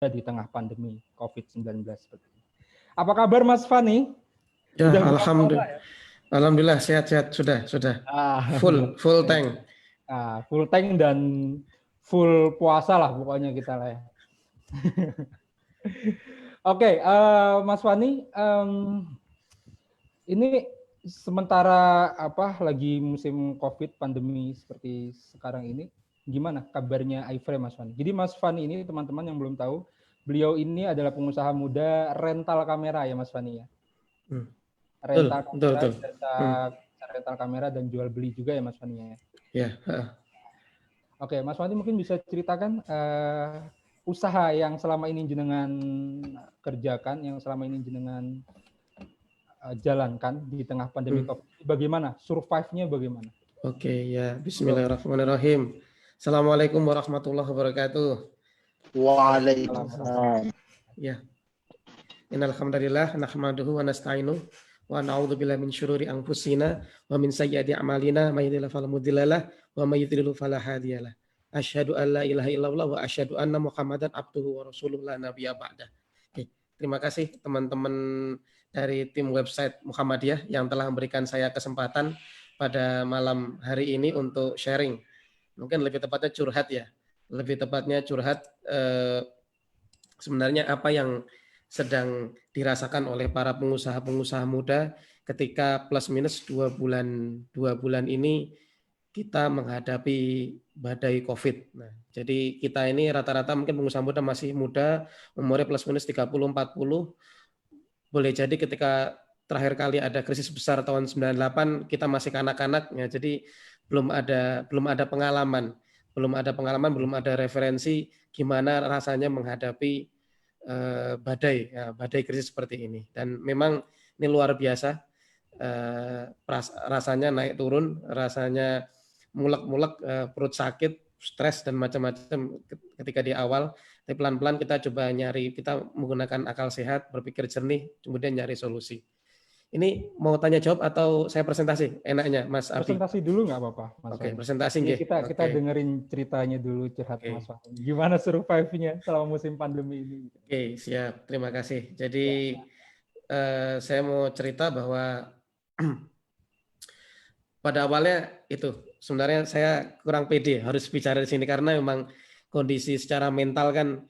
di tengah pandemi COVID-19 seperti ini. Apa kabar Mas Fani? Ya, Sudah buka puasa alhamdulillah. ya? Alhamdulillah sehat-sehat sudah. Full tank. Full tank dan full puasa lah pokoknya kita lah ya. Oke, Mas Fani, ini sementara lagi musim COVID pandemi seperti sekarang ini, gimana kabarnya iFrame Mas Fani? Jadi Mas Fani ini teman-teman yang belum tahu, beliau ini adalah pengusaha muda rental kamera ya Mas Fani ya. Rental kamera dan jual beli juga ya Mas Fani ya. Ya. Oke, Mas Fani mungkin bisa ceritakan usaha yang selama ini jenengan kerjakan, yang selama ini jenengan jalankan di tengah pandemi COVID, bagaimana? Survive-nya bagaimana? Oke, ya. Bismillahirrahmanirrahim. Assalamualaikum warahmatullahi wabarakatuh. Waalaikumsalam. Ya. Innal hamdalillah nahmaduhu wa nasta'inu wa na'udzu billahi min syururi anfusina wa min sayyiati a'malina may yahdihillahu fala mudhillalah wa may yudhlil fala hadiyalah. Asyhadu an la ilaha illallah wa asyhadu anna Muhammadan abduhu wa rasuluhu la nabiyya ba'da. Oke, terima kasih teman-teman dari tim website Muhammadiyah yang telah memberikan saya kesempatan pada malam hari ini untuk sharing. Mungkin lebih tepatnya curhat ya. Lebih tepatnya curhat sebenarnya apa yang sedang dirasakan oleh para pengusaha-pengusaha muda ketika plus minus 2 bulan ini kita menghadapi badai COVID. Nah, jadi kita ini rata-rata mungkin pengusaha muda masih muda, umurnya plus minus 30-40. Boleh jadi ketika terakhir kali ada krisis besar tahun 98 kita masih kanak-kanak ya. Jadi belum ada pengalaman, belum ada referensi gimana rasanya menghadapi badai krisis seperti ini. Dan memang ini luar biasa, rasanya naik turun, rasanya mulek-mulek, perut sakit, stres dan macam-macam ketika di awal. Tapi pelan-pelan kita coba kita menggunakan akal sehat, berpikir jernih, kemudian nyari solusi. Ini mau tanya jawab atau saya presentasi? Enaknya Mas Abi. Presentasi dulu nggak apa-apa Mas. Oke, presentasi nggih. Kita dengerin ceritanya dulu curhat Mas Fani. Gimana survive-nya selama musim pandemi ini? Oke, siap. Terima kasih. Jadi saya mau cerita bahwa pada awalnya itu sebenarnya saya kurang pede harus bicara di sini karena memang kondisi secara mental kan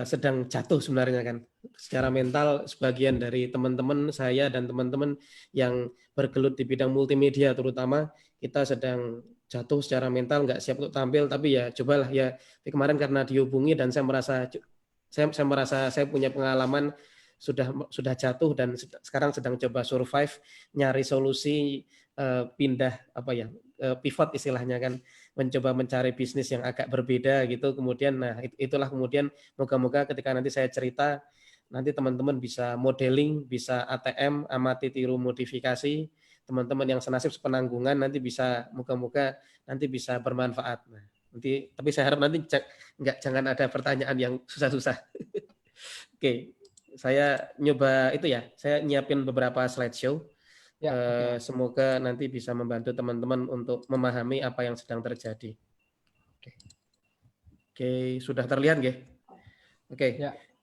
sedang jatuh sebenarnya kan. Secara mental sebagian dari teman-teman saya dan teman-teman yang bergelut di bidang multimedia terutama kita sedang jatuh secara mental, nggak siap untuk tampil, tapi ya cobalah ya. Kemarin karena dihubungi dan saya merasa saya punya pengalaman sudah jatuh dan sekarang sedang coba survive, nyari solusi, pindah pivot istilahnya kan, mencoba mencari bisnis yang agak berbeda gitu. Kemudian itulah kemudian moga-moga ketika nanti saya cerita nanti teman-teman bisa modeling, bisa ATM, amati tiru modifikasi, teman-teman yang senasib sepenanggungan nanti bisa moga-moga nanti bisa bermanfaat. Nah, nanti tapi saya harap nanti jangan ada pertanyaan yang susah-susah. Oke, saya nyoba itu ya, saya nyiapin beberapa slideshow. Semoga nanti bisa membantu teman-teman untuk memahami apa yang sedang terjadi. Oke, sudah terlihat nggih? Oke.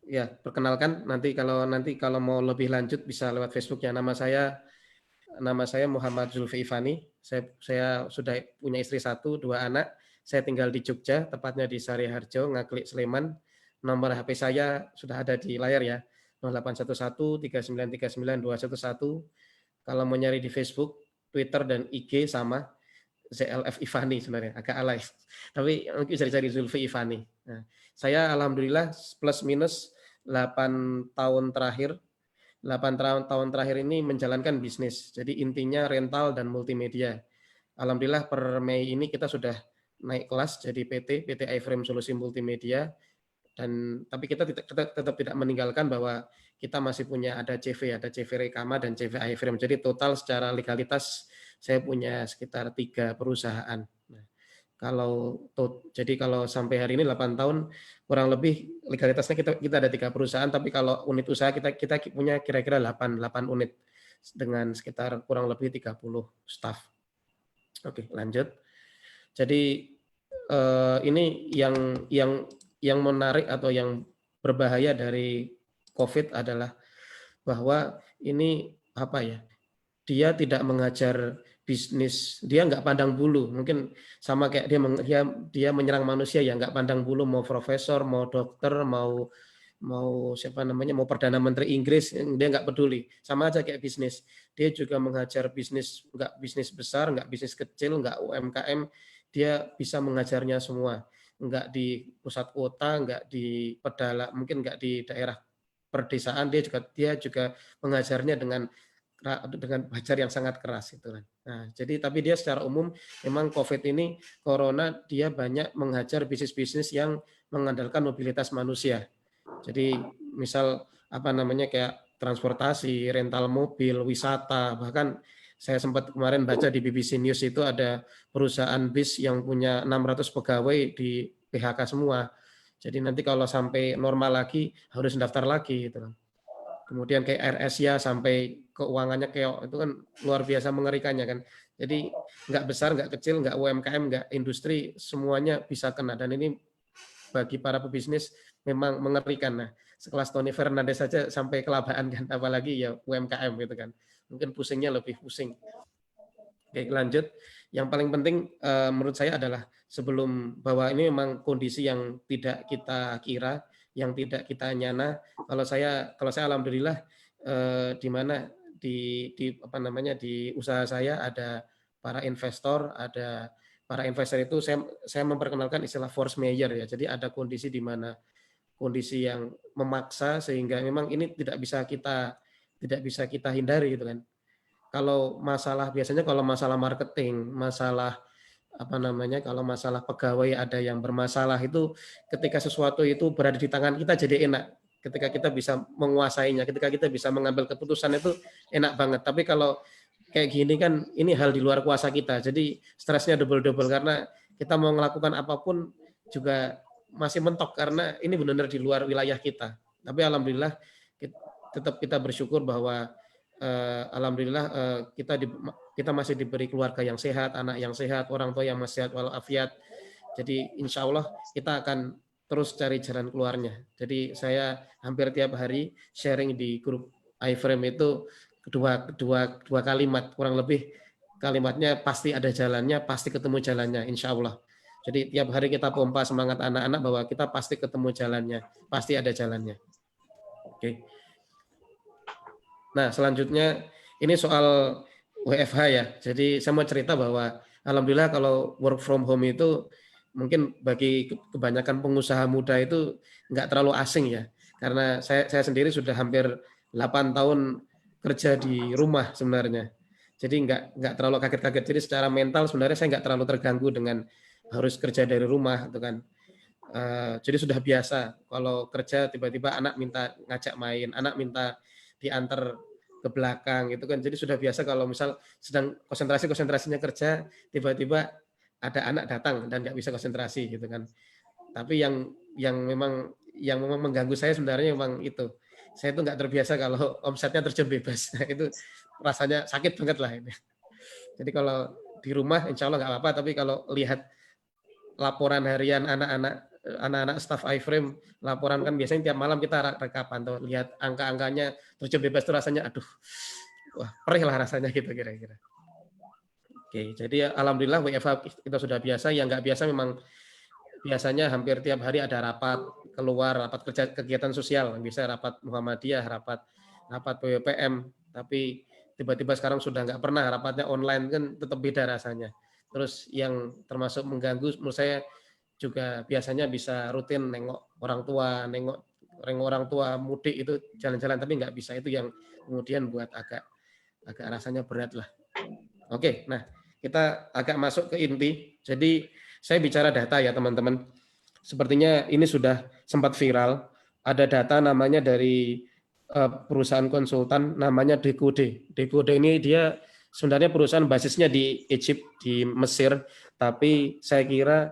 Ya, perkenalkan nanti kalau mau lebih lanjut bisa lewat Facebook ya. Nama saya Muhammad Zulfi Ifani. Saya sudah punya istri 1, 2 anak. Saya tinggal di Jogja, tepatnya di Sariharjo, Ngaglik, Sleman. Nomor HP saya sudah ada di layar ya. 0811 3939 211. Kalau mau nyari di Facebook, Twitter dan IG sama ZLF Ifani sebenarnya, agak alay. Tapi mungkin bisa dicari Zulfi Ifani. Nah, saya alhamdulillah plus minus 8 tahun terakhir ini menjalankan bisnis. Jadi intinya rental dan multimedia. Alhamdulillah per Mei ini kita sudah naik kelas jadi PT iFrame Solusi Multimedia. Tapi kita tetap tidak meninggalkan bahwa kita masih punya ada CV Rekama dan CV iFrame. Jadi total secara legalitas saya punya sekitar 3 perusahaan. Nah, jadi kalau sampai hari ini 8 tahun kurang lebih legalitasnya kita ada 3 perusahaan, tapi kalau unit usaha kita punya kira-kira 8 unit dengan sekitar kurang lebih 30 staff. Oke, lanjut. Jadi ini yang menarik atau yang berbahaya dari COVID adalah bahwa ini apa ya? Dia tidak mengajar bisnis, dia nggak pandang bulu. Mungkin sama kayak dia menyerang manusia ya, nggak pandang bulu mau profesor, mau dokter, mau mau siapa namanya, mau perdana menteri Inggris, dia nggak peduli. Sama aja kayak bisnis. Dia juga mengajar bisnis, nggak bisnis besar, nggak bisnis kecil, nggak UMKM, dia bisa mengajarnya semua. Nggak di pusat kota, nggak di pedalaman, mungkin nggak di daerah perdesaan, dia juga mengajarnya dengan belajar yang sangat keras itu kan. Nah, jadi tapi dia secara umum memang COVID ini corona dia banyak menghajar bisnis-bisnis yang mengandalkan mobilitas manusia. Jadi misal apa namanya kayak transportasi, rental mobil, wisata, bahkan saya sempat kemarin baca di BBC News itu ada perusahaan bis yang punya 600 pegawai di PHK semua. Jadi nanti kalau sampai normal lagi harus daftar lagi gitu kan. Kemudian kayak Air Asia sampai keuangannya keok, itu kan luar biasa mengerikannya kan. Jadi nggak besar, nggak kecil, nggak UMKM, nggak industri, semuanya bisa kena. Dan ini bagi para pebisnis memang mengerikan. Nah, sekelas Tony Fernandes saja sampai kelabaan kan, apalagi ya UMKM gitu kan. Mungkin pusingnya lebih pusing. Oke, lanjut. Yang paling penting menurut saya adalah sebelum bahwa ini memang kondisi yang tidak kita kira, yang tidak kita nyana. Kalau saya alhamdulillah di mana di apa namanya di usaha saya ada para investor itu saya memperkenalkan istilah force majeure ya. Jadi ada kondisi di mana kondisi yang memaksa sehingga memang ini tidak bisa kita hindari gitu kan. Biasanya kalau masalah marketing, masalah apa namanya, kalau masalah pegawai ada yang bermasalah itu ketika sesuatu itu berada di tangan kita jadi enak. Ketika kita bisa menguasainya, ketika kita bisa mengambil keputusan itu enak banget. Tapi kalau kayak gini kan ini hal di luar kuasa kita. Jadi stresnya double-double karena kita mau melakukan apapun juga masih mentok karena ini benar-benar di luar wilayah kita. Tapi alhamdulillah tetap kita bersyukur bahwa alhamdulillah kita masih diberi keluarga yang sehat, anak yang sehat, orang tua yang masih sehat walafiat. Jadi insya Allah kita akan terus cari jalan keluarnya. Jadi saya hampir tiap hari sharing di grup iFrame itu dua kalimat, kurang lebih kalimatnya pasti ada jalannya, pasti ketemu jalannya, insya Allah. Jadi tiap hari kita pompa semangat anak-anak bahwa kita pasti ketemu jalannya, pasti ada jalannya. Oke. Nah, selanjutnya ini soal WFH ya. Jadi saya mau cerita bahwa alhamdulillah kalau work from home itu mungkin bagi kebanyakan pengusaha muda itu nggak terlalu asing ya. Karena saya sendiri sudah hampir 8 tahun kerja di rumah sebenarnya. Jadi nggak terlalu kaget-kaget. Jadi secara mental sebenarnya saya nggak terlalu terganggu dengan harus kerja dari rumah gitu kan. Jadi sudah biasa kalau kerja tiba-tiba anak minta ngajak main, anak minta diantar ke belakang gitu kan. Jadi sudah biasa kalau misal sedang konsentrasinya kerja, tiba-tiba ada anak datang dan nggak bisa konsentrasi gitu kan. Tapi yang memang mengganggu saya sebenarnya memang itu. Saya itu nggak terbiasa kalau omsetnya terjun bebas. Nah, itu rasanya sakit banget lah ini. Jadi kalau di rumah insya Allah nggak apa-apa, tapi kalau lihat laporan harian anak-anak staff iFrame, laporan kan biasanya tiap malam kita rekapan tuh, lihat angka-angkanya terjun bebas itu rasanya aduh, wah perih lah rasanya gitu kira-kira. Oke, jadi alhamdulillah WFH kita sudah biasa, yang nggak biasa memang biasanya hampir tiap hari ada rapat keluar, rapat kerja kegiatan sosial, bisa rapat Muhammadiyah, rapat PWPM, tapi tiba-tiba sekarang sudah nggak pernah, rapatnya online kan tetap beda rasanya. Terus yang termasuk mengganggu menurut saya juga biasanya bisa rutin nengok orang tua mudik itu jalan-jalan, tapi nggak bisa, itu yang kemudian buat agak rasanya berat lah. Oke, nah kita agak masuk ke inti. Jadi saya bicara data ya teman-teman. Sepertinya ini sudah sempat viral. Ada data namanya dari perusahaan konsultan namanya Decode. Decode ini dia sebenarnya perusahaan basisnya di Egypt, di Mesir, tapi saya kira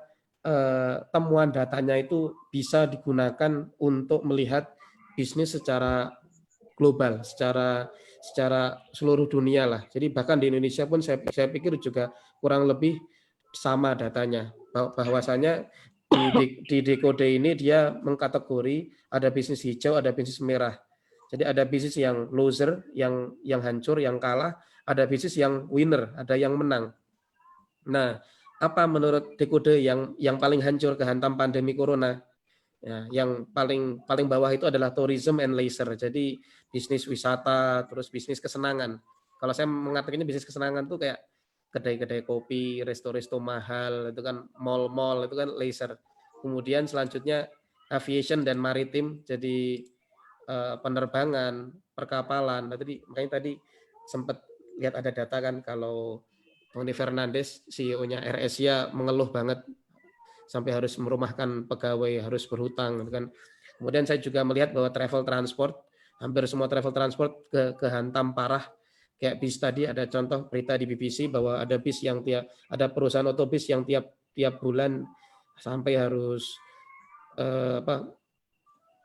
temuan datanya itu bisa digunakan untuk melihat bisnis secara global, secara seluruh dunia lah. Jadi bahkan di Indonesia pun saya pikir juga kurang lebih sama datanya. Bahwasanya di Dekode ini dia mengkategori ada bisnis hijau, ada bisnis merah. Jadi ada bisnis yang loser, yang hancur, yang kalah, ada bisnis yang winner, ada yang menang. Nah, apa menurut Dekode yang paling hancur kehantam pandemi corona? Ya, yang paling bawah itu adalah tourism and leisure. Jadi bisnis wisata, terus bisnis kesenangan. Kalau saya mengatakan ini bisnis kesenangan tuh kayak kedai-kedai kopi, resto-resto mahal, itu kan mall-mall, itu kan leisure. Kemudian selanjutnya aviation dan maritim, jadi penerbangan, perkapalan. Makanya tadi sempat lihat ada data kan kalau Tony Fernandes, CEO-nya AirAsia mengeluh banget sampai harus merumahkan pegawai, harus berhutang gitu kan. Kemudian saya juga melihat bahwa travel transport, hampir semua travel transport kehantam parah. Kayak bis tadi ada contoh berita di BBC bahwa ada bis yang ada perusahaan otobus yang tiap bulan sampai harus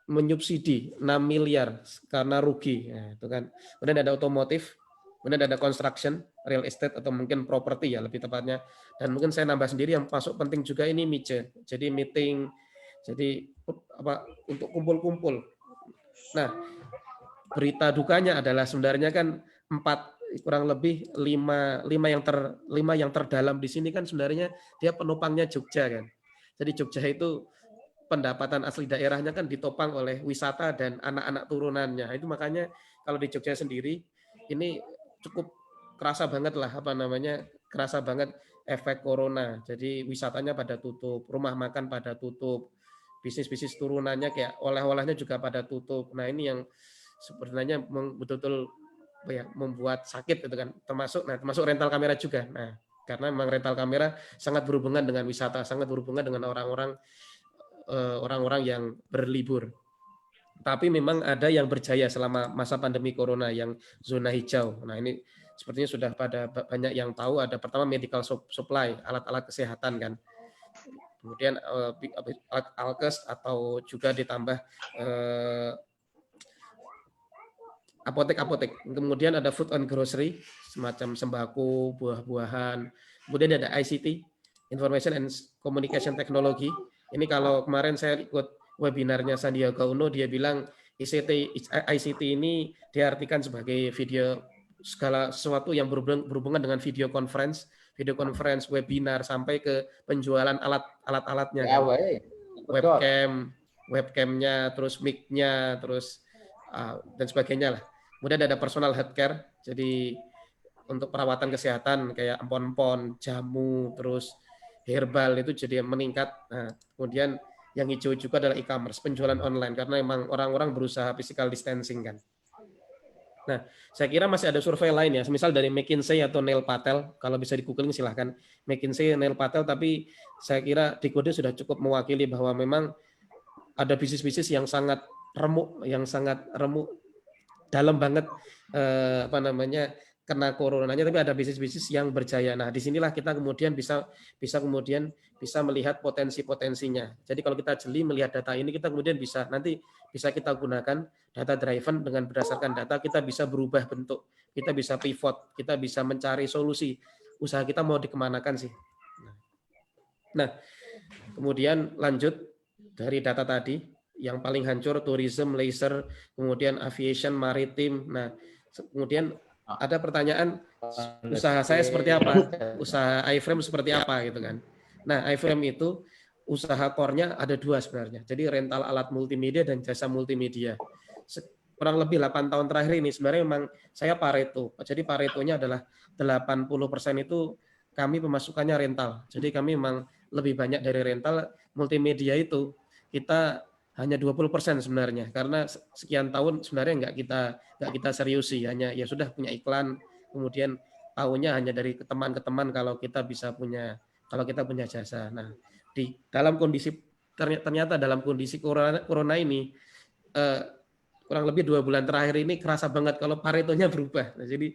menyubsidi 6 miliar karena rugi. Nah, itu kan. Kemudian ada otomotif, kemudian ada construction, real estate atau mungkin properti ya lebih tepatnya. Dan mungkin saya nambah sendiri yang masuk penting juga ini MICE. Jadi meeting, jadi untuk kumpul-kumpul. Nah, berita dukanya adalah sebenarnya kan kurang lebih 5 yang terdalam di sini kan sebenarnya dia penopangnya Jogja kan. Jadi Jogja itu pendapatan asli daerahnya kan ditopang oleh wisata dan anak-anak turunannya. Itu makanya kalau di Jogja sendiri ini cukup kerasa banget lah kerasa banget efek corona. Jadi wisatanya pada tutup, rumah makan pada tutup, bisnis-bisnis turunannya kayak oleh-olehnya juga pada tutup. Nah, ini yang sebenarnya betul-betul membuat sakit gitu kan. Termasuk rental kamera juga. Nah, karena memang rental kamera sangat berhubungan dengan wisata, sangat berhubungan dengan orang-orang yang berlibur. Tapi memang ada yang berjaya selama masa pandemi corona yang zona hijau. Nah, ini sepertinya sudah pada banyak yang tahu. Ada pertama medical supply, alat-alat kesehatan kan. Kemudian alkes atau juga ditambah apotek-apotek. Kemudian ada food and grocery, semacam sembako, buah-buahan. Kemudian ada ICT, Information and Communication Technology. Ini kalau kemarin saya ikut webinarnya Sandiaga Uno, dia bilang ICT ini diartikan sebagai segala sesuatu yang berhubungan dengan video conference, webinar, sampai ke penjualan alat-alatnya. Kan? Webcamnya, terus mic-nya, terus dan sebagainya lah. Kemudian ada personal healthcare, jadi untuk perawatan kesehatan kayak empon-empon, jamu, terus herbal itu jadi meningkat. Nah, kemudian yang hijau juga adalah e-commerce, penjualan online, karena memang orang-orang berusaha physical distancing kan. Nah, saya kira masih ada survei lain ya, misal dari McKinsey atau Neil Patel, kalau bisa di googling silahkan, McKinsey, Neil Patel, tapi saya kira Dekode sudah cukup mewakili bahwa memang ada bisnis-bisnis yang sangat remuk dalam banget kena coronanya, tapi ada bisnis-bisnis yang berjaya. Nah, disinilah kita kemudian bisa melihat potensi-potensinya. Jadi kalau kita jeli melihat data ini, kita kemudian bisa kita gunakan data driven. Dengan berdasarkan data kita bisa berubah bentuk, kita bisa pivot, kita bisa mencari solusi. Usaha kita mau dikemanakan sih. Nah, kemudian lanjut dari data tadi, yang paling hancur tourism, leisure, kemudian aviation, maritim. Nah, kemudian ada pertanyaan, usaha saya seperti apa? Usaha iFrame seperti apa gitu kan. Nah, iFrame itu usaha core-nya ada 2 sebenarnya. Jadi rental alat multimedia dan jasa multimedia. Kurang lebih 8 tahun terakhir ini sebenarnya memang saya Pareto. Jadi Paretonya adalah 80% itu kami pemasukannya rental. Jadi kami memang lebih banyak dari rental. Multimedia itu kita hanya 20% sebenarnya, karena sekian tahun sebenarnya nggak kita seriusi, hanya ya sudah punya iklan, kemudian tahunya hanya dari teman ke teman kalau kita punya jasa. Nah, di dalam kondisi ternyata dalam kondisi corona ini kurang lebih 2 bulan terakhir ini kerasa banget kalau Paretonya berubah. Nah, jadi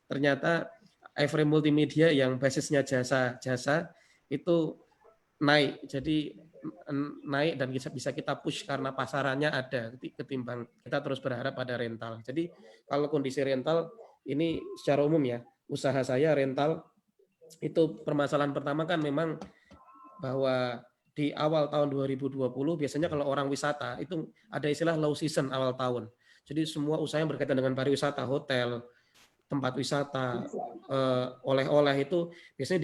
ternyata iFrame Multimedia yang basisnya jasa itu naik. Jadi naik dan bisa kita push karena pasarannya ada, ketimbang kita terus berharap pada rental. Jadi kalau kondisi rental ini secara umum ya, usaha saya rental itu permasalahan pertama kan memang bahwa di awal tahun 2020 biasanya kalau orang wisata itu ada istilah low season awal tahun. Jadi semua usaha yang berkaitan dengan pariwisata, hotel, tempat wisata, oleh-oleh itu biasanya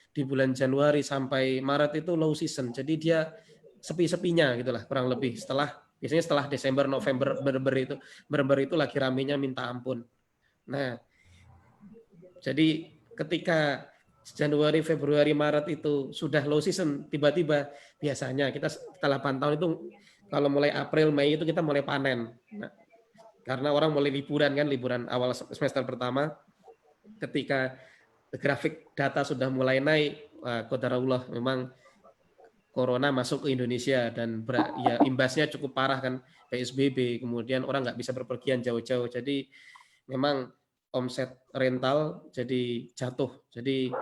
di bulan Januari sampai Maret itu low season. Jadi dia sepi-sepinya gitulah kurang lebih. Biasanya setelah Desember, November, Berber itu lagi ramenya minta ampun. Nah, jadi ketika Januari, Februari, Maret itu sudah low season, tiba-tiba biasanya kita setelah 8 tahun itu kalau mulai April, Mei itu kita mulai panen. Nah, karena orang mulai liburan kan, liburan awal semester pertama, ketika grafik data sudah mulai naik, qadarullah memang corona masuk ke Indonesia dan ya imbasnya cukup parah kan, PSBB, kemudian orang nggak bisa berpergian jauh-jauh. Jadi memang omset rental jadi jatuh. Jadi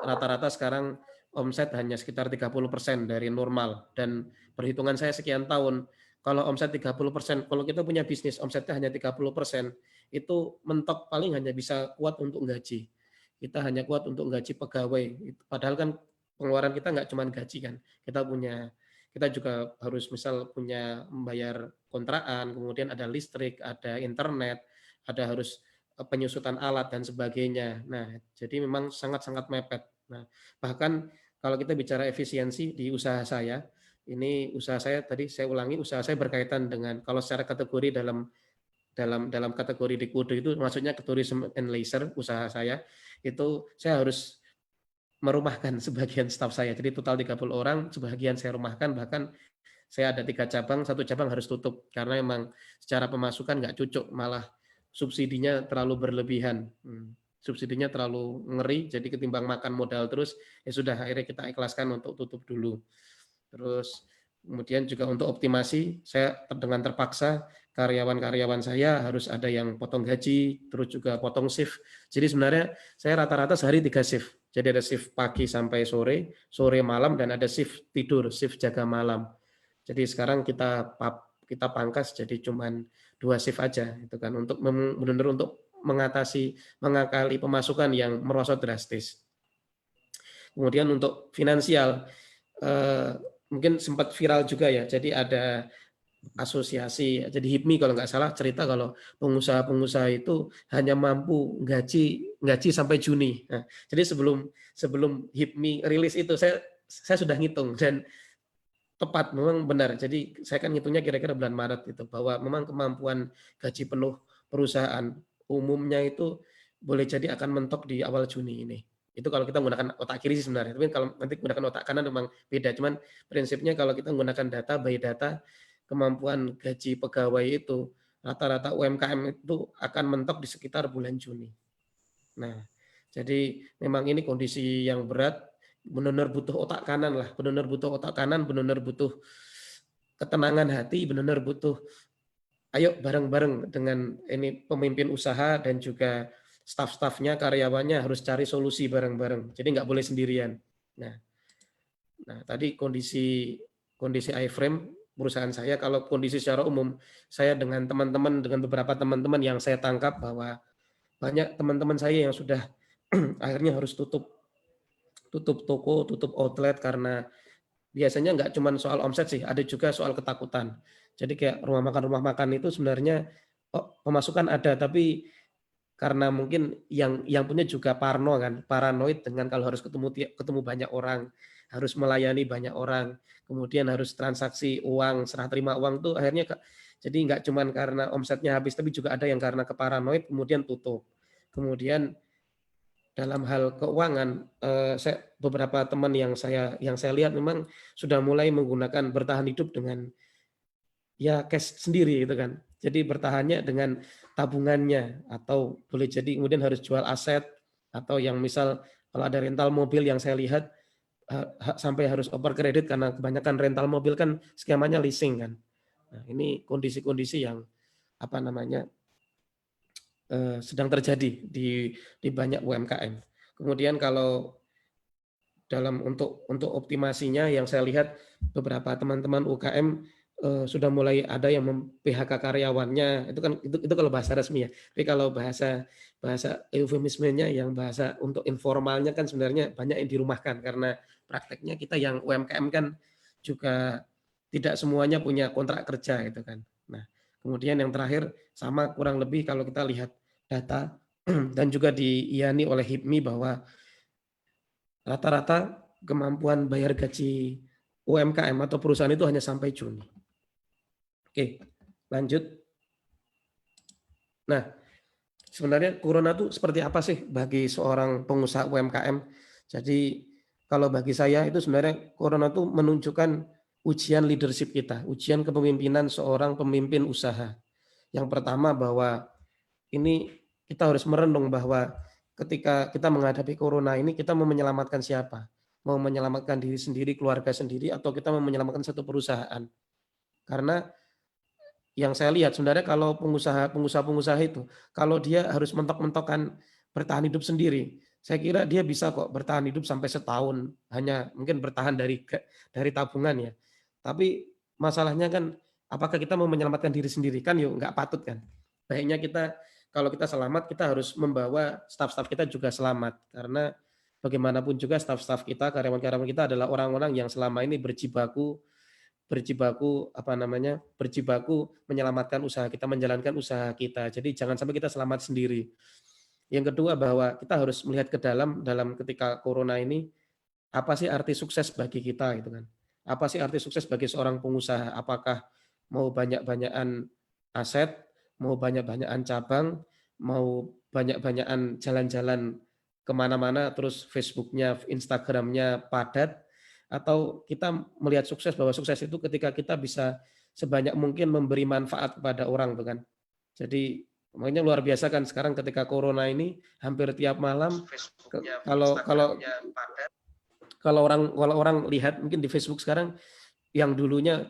rata-rata sekarang omset hanya sekitar 30% dari normal. Dan perhitungan saya sekian tahun, kalau omset 30%, kalau kita punya bisnis omsetnya hanya 30%, itu mentok paling hanya bisa kuat untuk gaji. Kita hanya kuat untuk gaji pegawai. Padahal kan pengeluaran kita nggak cuma gaji kan. Kita juga harus misal punya membayar kontrakan, kemudian ada listrik, ada internet, ada harus penyusutan alat dan sebagainya. Nah, jadi memang sangat-sangat mepet. Nah, bahkan kalau kita bicara efisiensi di usaha saya, ini usaha saya tadi saya ulangi, usaha saya berkaitan dengan kalau secara kategori dalam kategori di kode itu maksudnya ke tourism and leisure usaha saya, itu saya harus merumahkan sebagian staf saya. Jadi total 30 orang, sebagian saya rumahkan, bahkan saya ada 3 cabang, 1 cabang harus tutup karena memang secara pemasukan nggak cocok, malah subsidinya terlalu berlebihan. Subsidinya terlalu ngeri, jadi ketimbang makan modal terus, ya sudah akhirnya kita ikhlaskan untuk tutup dulu. Terus kemudian juga untuk optimasi, saya dengan terpaksa karyawan-karyawan saya harus ada yang potong gaji, terus juga potong shift. Jadi sebenarnya saya rata-rata sehari 3 shift. Jadi ada shift pagi sampai sore, sore malam, dan ada shift tidur, shift jaga malam. Jadi sekarang kita pangkas jadi cuman 2 shift aja itu kan untuk benar-benar untuk mengakali pemasukan yang merosot drastis. Kemudian untuk finansial mungkin sempat viral juga ya. Jadi ada asosiasi, jadi HIPMI kalau nggak salah cerita kalau pengusaha-pengusaha itu hanya mampu gaji sampai Juni. Nah, jadi sebelum HIPMI rilis itu saya sudah ngitung dan tepat, memang benar. Jadi saya kan ngitungnya kira-kira bulan Maret itu bahwa memang kemampuan gaji penuh perusahaan umumnya itu boleh jadi akan mentok di awal Juni ini. Itu kalau kita menggunakan otak kiri sih sebenarnya. Tapi kalau nanti menggunakan otak kanan memang beda. Cuman prinsipnya kalau kita menggunakan data by data, kemampuan gaji pegawai itu rata-rata UMKM itu akan mentok di sekitar bulan Juni. Nah, jadi memang ini kondisi yang berat, benar-benar butuh otak kanan lah, benar-benar butuh otak kanan, benar-benar butuh ketenangan hati, benar-benar butuh ayo bareng-bareng dengan ini pemimpin usaha dan juga staf-stafnya, karyawannya harus cari solusi bareng-bareng. Jadi nggak boleh sendirian. Nah tadi kondisi iFrame perusahaan saya, kalau kondisi secara umum, saya dengan teman-teman, dengan beberapa teman-teman yang saya tangkap bahwa banyak teman-teman saya yang sudah akhirnya harus tutup toko, tutup outlet karena biasanya nggak cuma soal omset sih, ada juga soal ketakutan. Jadi kayak rumah makan itu sebenarnya pemasukan ada, tapi karena mungkin yang punya juga paranoid dengan kalau harus ketemu banyak orang, harus melayani banyak orang, kemudian harus transaksi uang, serah terima uang tuh akhirnya jadi nggak cuma karena omsetnya habis, tapi juga ada yang karena keparanoid kemudian tutup. Kemudian dalam hal keuangan, beberapa teman yang saya lihat memang sudah mulai menggunakan bertahan hidup dengan ya cash sendiri gitu kan. Jadi bertahannya dengan tabungannya, atau boleh jadi kemudian harus jual aset, atau yang misal kalau ada rental mobil yang saya lihat sampai harus oper kredit karena kebanyakan rental mobil kan skemanya leasing kan. Nah, ini kondisi-kondisi yang sedang terjadi di banyak UMKM. Kemudian kalau untuk optimasinya yang saya lihat beberapa teman-teman UKM sudah mulai ada yang PHK karyawannya, itu kalau bahasa resmi ya. Tapi kalau bahasa eufemismenya, yang bahasa untuk informalnya kan sebenarnya banyak yang dirumahkan karena prakteknya kita yang UMKM kan juga tidak semuanya punya kontrak kerja gitu kan. Nah, kemudian yang terakhir sama kurang lebih kalau kita lihat data dan juga diiyani oleh HIPMI bahwa rata-rata kemampuan bayar gaji UMKM atau perusahaan itu hanya sampai Juni. Oke, lanjut. Nah, sebenarnya corona itu seperti apa sih bagi seorang pengusaha UMKM? Jadi kalau bagi saya itu sebenarnya corona itu menunjukkan ujian leadership kita, ujian kepemimpinan seorang pemimpin usaha. Yang pertama bahwa ini kita harus merenung bahwa ketika kita menghadapi corona ini kita mau menyelamatkan siapa? Mau menyelamatkan diri sendiri, keluarga sendiri, atau kita mau menyelamatkan satu perusahaan? Karena yang saya lihat sebenarnya kalau pengusaha itu, kalau dia harus mentok-mentokan bertahan hidup sendiri, saya kira dia bisa kok bertahan hidup sampai setahun, hanya mungkin bertahan dari tabungan ya. Tapi masalahnya kan, apakah kita mau menyelamatkan diri sendiri? Kan yuk nggak patut kan. Baiknya kita, kalau kita selamat, kita harus membawa staf-staf kita juga selamat. Karena bagaimanapun juga staf-staf kita, karyawan-karyawan kita adalah orang-orang yang selama ini berjibaku menyelamatkan usaha kita, menjalankan usaha kita. Jadi jangan sampai kita selamat sendiri. Yang kedua bahwa kita harus melihat ke dalam ketika corona ini, apa sih arti sukses bagi kita gitu kan. Apa sih arti sukses bagi seorang pengusaha? Apakah mau banyak-banyakan aset, mau banyak-banyakan cabang, mau banyak-banyakan jalan-jalan kemana-mana, terus Facebooknya, Instagramnya padat, atau kita melihat sukses bahwa sukses itu ketika kita bisa sebanyak mungkin memberi manfaat kepada orang tuh kan. Jadi makanya luar biasa kan sekarang ketika corona ini hampir tiap malam kalau kalau kalau orang lihat mungkin di Facebook sekarang yang dulunya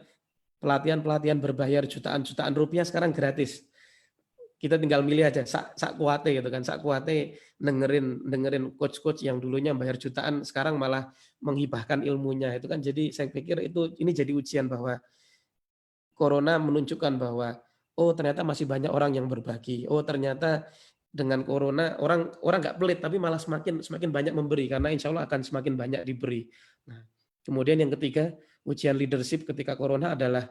pelatihan berbayar jutaan rupiah sekarang gratis. Kita tinggal milih aja sak kuate gitu kan, sak kuate dengerin coach-coach yang dulunya bayar jutaan sekarang malah menghibahkan ilmunya itu kan. Jadi saya pikir ini jadi ujian bahwa corona menunjukkan bahwa oh ternyata masih banyak orang yang berbagi. Oh ternyata dengan corona orang nggak pelit tapi malah semakin banyak memberi karena insya Allah akan semakin banyak diberi. Nah, kemudian yang ketiga ujian leadership ketika corona adalah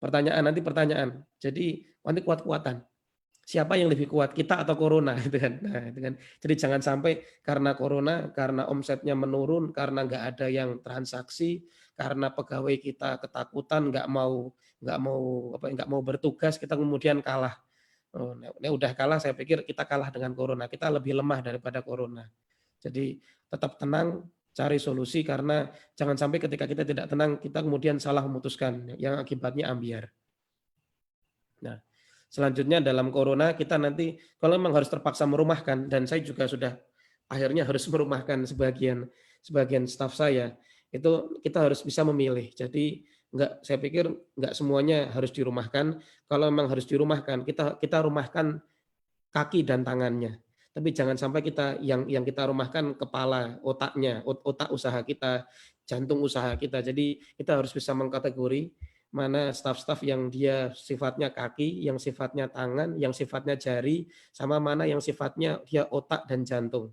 pertanyaan. Jadi nanti kuat-kuatan. Siapa yang lebih kuat, kita atau corona gitu kan. Nah, itu kan. Jadi jangan sampai karena corona, karena omsetnya menurun, karena nggak ada yang transaksi, karena pegawai kita ketakutan, nggak mau bertugas, kita kemudian kalah. Oh, ini udah kalah, saya pikir kita kalah dengan corona. Kita lebih lemah daripada corona. Jadi tetap tenang, cari solusi karena jangan sampai ketika kita tidak tenang, kita kemudian salah memutuskan yang akibatnya ambiar. Nah, selanjutnya dalam corona kita nanti kalau memang harus terpaksa merumahkan dan saya juga sudah akhirnya harus merumahkan sebagian staf saya, itu kita harus bisa memilih. Jadi saya pikir enggak semuanya harus dirumahkan. Kalau memang harus dirumahkan, kita rumahkan kaki dan tangannya. Tapi jangan sampai kita yang kita rumahkan kepala, otaknya, otak usaha kita, jantung usaha kita. Jadi kita harus bisa mengkategori mana staf-staf yang dia sifatnya kaki, yang sifatnya tangan, yang sifatnya jari, sama mana yang sifatnya dia otak dan jantung.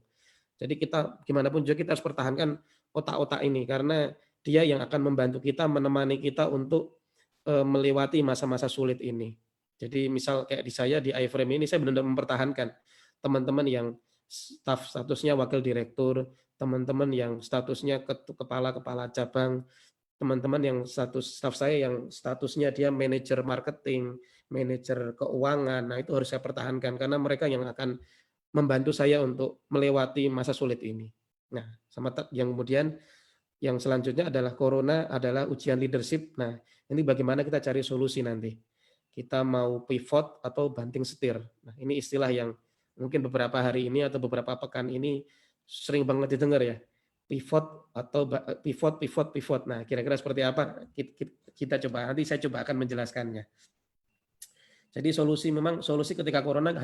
Jadi kita gimana pun juga kita harus pertahankan otak-otak ini karena dia yang akan membantu kita, menemani kita untuk melewati masa-masa sulit ini. Jadi misal kayak di iFrame ini saya benar-benar mempertahankan teman-teman yang staf statusnya wakil direktur, teman-teman yang statusnya kepala cabang, teman-teman yang staf saya yang statusnya dia manajer marketing, manajer keuangan. Nah, itu harus saya pertahankan karena mereka yang akan membantu saya untuk melewati masa sulit ini. Nah, yang kemudian yang selanjutnya adalah corona adalah ujian leadership. Nah, ini bagaimana kita cari solusi nanti. Kita mau pivot atau banting setir. Nah, ini istilah yang mungkin beberapa hari ini atau beberapa pekan ini sering banget didengar ya. Pivot. Nah, kira-kira seperti apa? Kita coba, nanti saya coba akan menjelaskannya. Jadi solusi ketika corona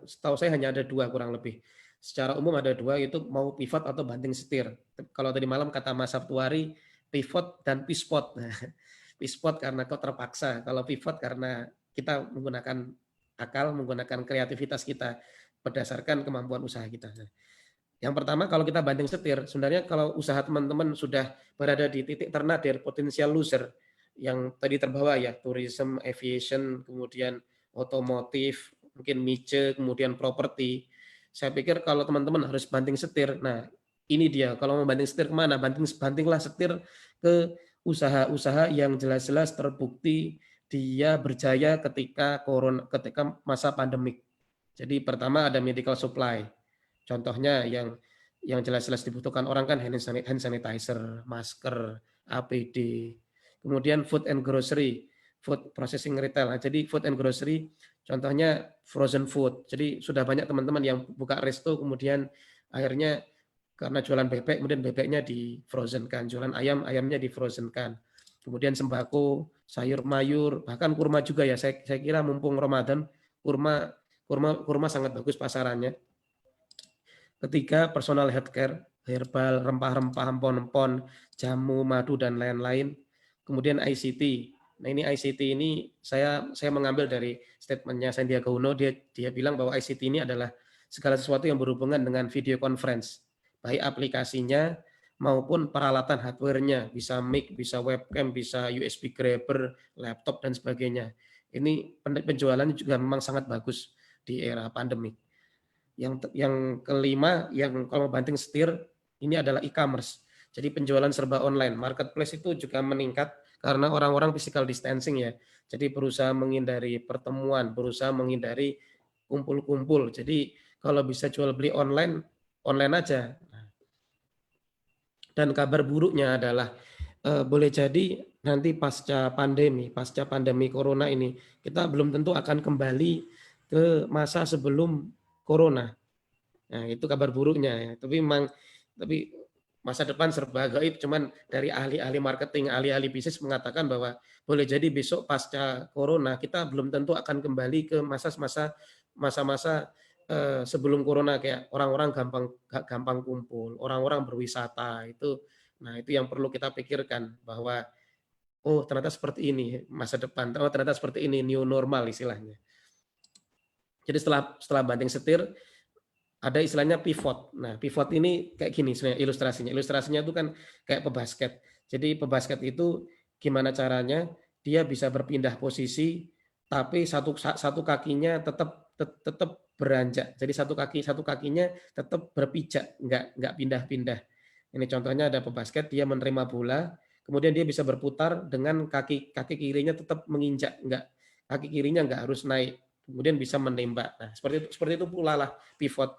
setahu saya hanya ada dua kurang lebih. Secara umum ada dua, yaitu mau pivot atau banting setir. Kalau tadi malam kata Mas Sabtuari, pivot dan pispot. Nah, pispot karena kau terpaksa, kalau pivot karena kita menggunakan akal, menggunakan kreativitas kita berdasarkan kemampuan usaha kita. Nah, Yang pertama, kalau kita banting setir, sebenarnya kalau usaha teman-teman sudah berada di titik ternadir, potensial loser, yang tadi terbawa ya, tourism, aviation, kemudian otomotif, mungkin niche, kemudian properti. Saya pikir kalau teman-teman harus banting setir, nah ini dia, kalau mau banting setir kemana? Bantinglah setir ke usaha-usaha yang jelas-jelas terbukti dia berjaya ketika masa pandemik. Jadi pertama ada medical supply. Contohnya yang jelas-jelas dibutuhkan orang kan hand sanitizer, masker, APD. Kemudian food and grocery, food processing retail. Nah, jadi food and grocery contohnya frozen food. Jadi sudah banyak teman-teman yang buka resto kemudian akhirnya karena jualan bebek kemudian bebeknya di frozen kan, jualan ayam ayamnya di frozen kan. Kemudian sembako, sayur mayur, bahkan kurma juga ya. Saya kira mumpung Ramadan, kurma sangat bagus pasarannya. Ketiga, personal healthcare, herbal, rempah-rempah, empon-empon, jamu, madu, dan lain-lain. Kemudian ICT. Nah ini ICT ini saya mengambil dari statementnya Sandiaga Uno, dia bilang bahwa ICT ini adalah segala sesuatu yang berhubungan dengan video conference, baik aplikasinya maupun peralatan hardware-nya, bisa mic, bisa webcam, bisa USB grabber, laptop, dan sebagainya. Ini penjualannya juga memang sangat bagus di era pandemi. Yang kelima, yang kalau banting setir, ini adalah e-commerce. Jadi penjualan serba online. Marketplace itu juga meningkat karena orang-orang physical distancing ya. Jadi berusaha menghindari pertemuan, berusaha menghindari kumpul-kumpul. Jadi kalau bisa jual beli online, online aja. Dan kabar buruknya adalah boleh jadi nanti pasca pandemi corona ini, kita belum tentu akan kembali ke masa sebelum corona. Nah, itu kabar buruknya ya. Tapi masa depan serba gaib, cuman dari ahli-ahli marketing, ahli-ahli bisnis mengatakan bahwa boleh jadi besok pasca corona kita belum tentu akan kembali ke masa-masa sebelum corona, kayak orang-orang gampang kumpul, orang-orang berwisata itu. Nah, itu yang perlu kita pikirkan bahwa oh ternyata seperti ini masa depan, oh ternyata seperti ini new normal istilahnya. Jadi setelah banting setir ada istilahnya pivot. Nah, pivot ini kayak gini sebenarnya ilustrasinya. Ilustrasinya itu kan kayak pebasket. Jadi pebasket itu gimana caranya dia bisa berpindah posisi tapi satu kakinya tetap beranjak. Jadi satu kakinya tetap berpijak, nggak pindah-pindah. Ini contohnya ada pebasket, dia menerima bola, kemudian dia bisa berputar dengan kaki kirinya tetap menginjak, kaki kirinya nggak harus naik, kemudian bisa menembak. Nah, seperti itu pula lah pivot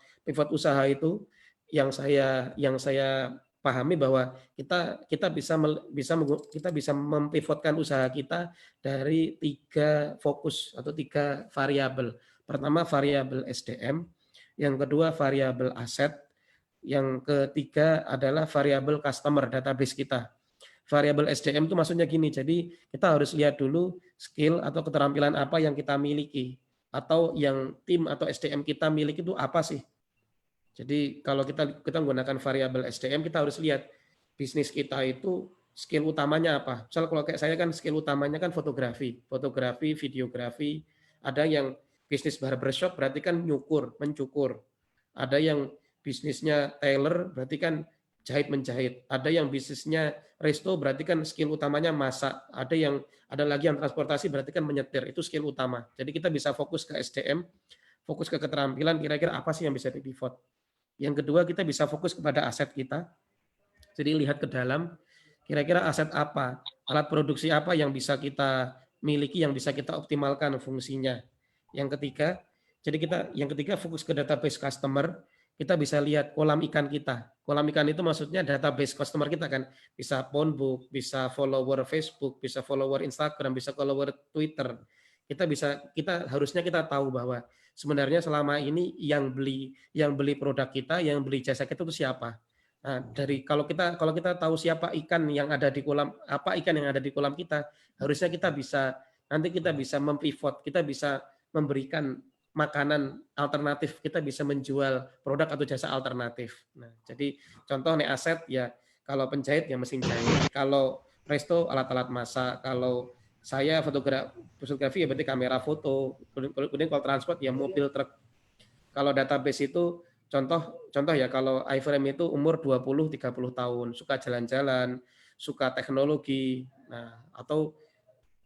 usaha itu yang saya pahami bahwa kita bisa mempivotkan usaha kita dari 3 fokus atau 3 variabel. Pertama variabel SDM, yang kedua variabel aset, yang ketiga adalah variabel customer database kita. Variabel SDM itu maksudnya gini, jadi kita harus lihat dulu skill atau keterampilan apa yang kita miliki atau yang tim atau SDM kita miliki itu apa sih. Jadi kalau kita menggunakan variabel SDM, kita harus lihat bisnis kita itu skill utamanya apa. Misal kalau kayak saya kan skill utamanya kan fotografi, videografi. Ada yang bisnis barbershop berarti kan mencukur. Ada yang bisnisnya tailor berarti kan jahit menjahit. Ada yang bisnisnya resto berarti kan skill utamanya masak. Ada lagi yang transportasi berarti kan menyetir. Itu skill utama. Jadi kita bisa fokus ke SDM, fokus ke keterampilan, kira-kira apa sih yang bisa dipivot. Yang kedua, kita bisa fokus kepada aset kita. Jadi lihat ke dalam, kira-kira aset apa, alat produksi apa yang bisa kita miliki, yang bisa kita optimalkan fungsinya. Yang ketiga fokus ke database customer. Kita bisa lihat kolam ikan kita. Kolam ikan itu maksudnya database customer kita kan. Bisa phonebook, bisa follower Facebook, bisa follower Instagram, bisa follower Twitter. Harusnya kita tahu bahwa sebenarnya selama ini yang beli produk kita, yang beli jasa kita itu siapa. Nah, kalau kita tahu siapa ikan yang ada di kolam, apa ikan yang ada di kolam kita, harusnya kita bisa mempivot, kita bisa memberikan makanan alternatif, kita bisa menjual produk atau jasa alternatif. Nah, jadi contoh nih aset ya, kalau penjahit ya mesin jahit, kalau resto alat-alat masak, kalau saya fotografi ya berarti kamera foto, kemudian kalau transport ya mobil truk. Kalau database itu contoh ya, kalau iFrame itu umur 20-30 tahun, suka jalan-jalan, suka teknologi. Nah, atau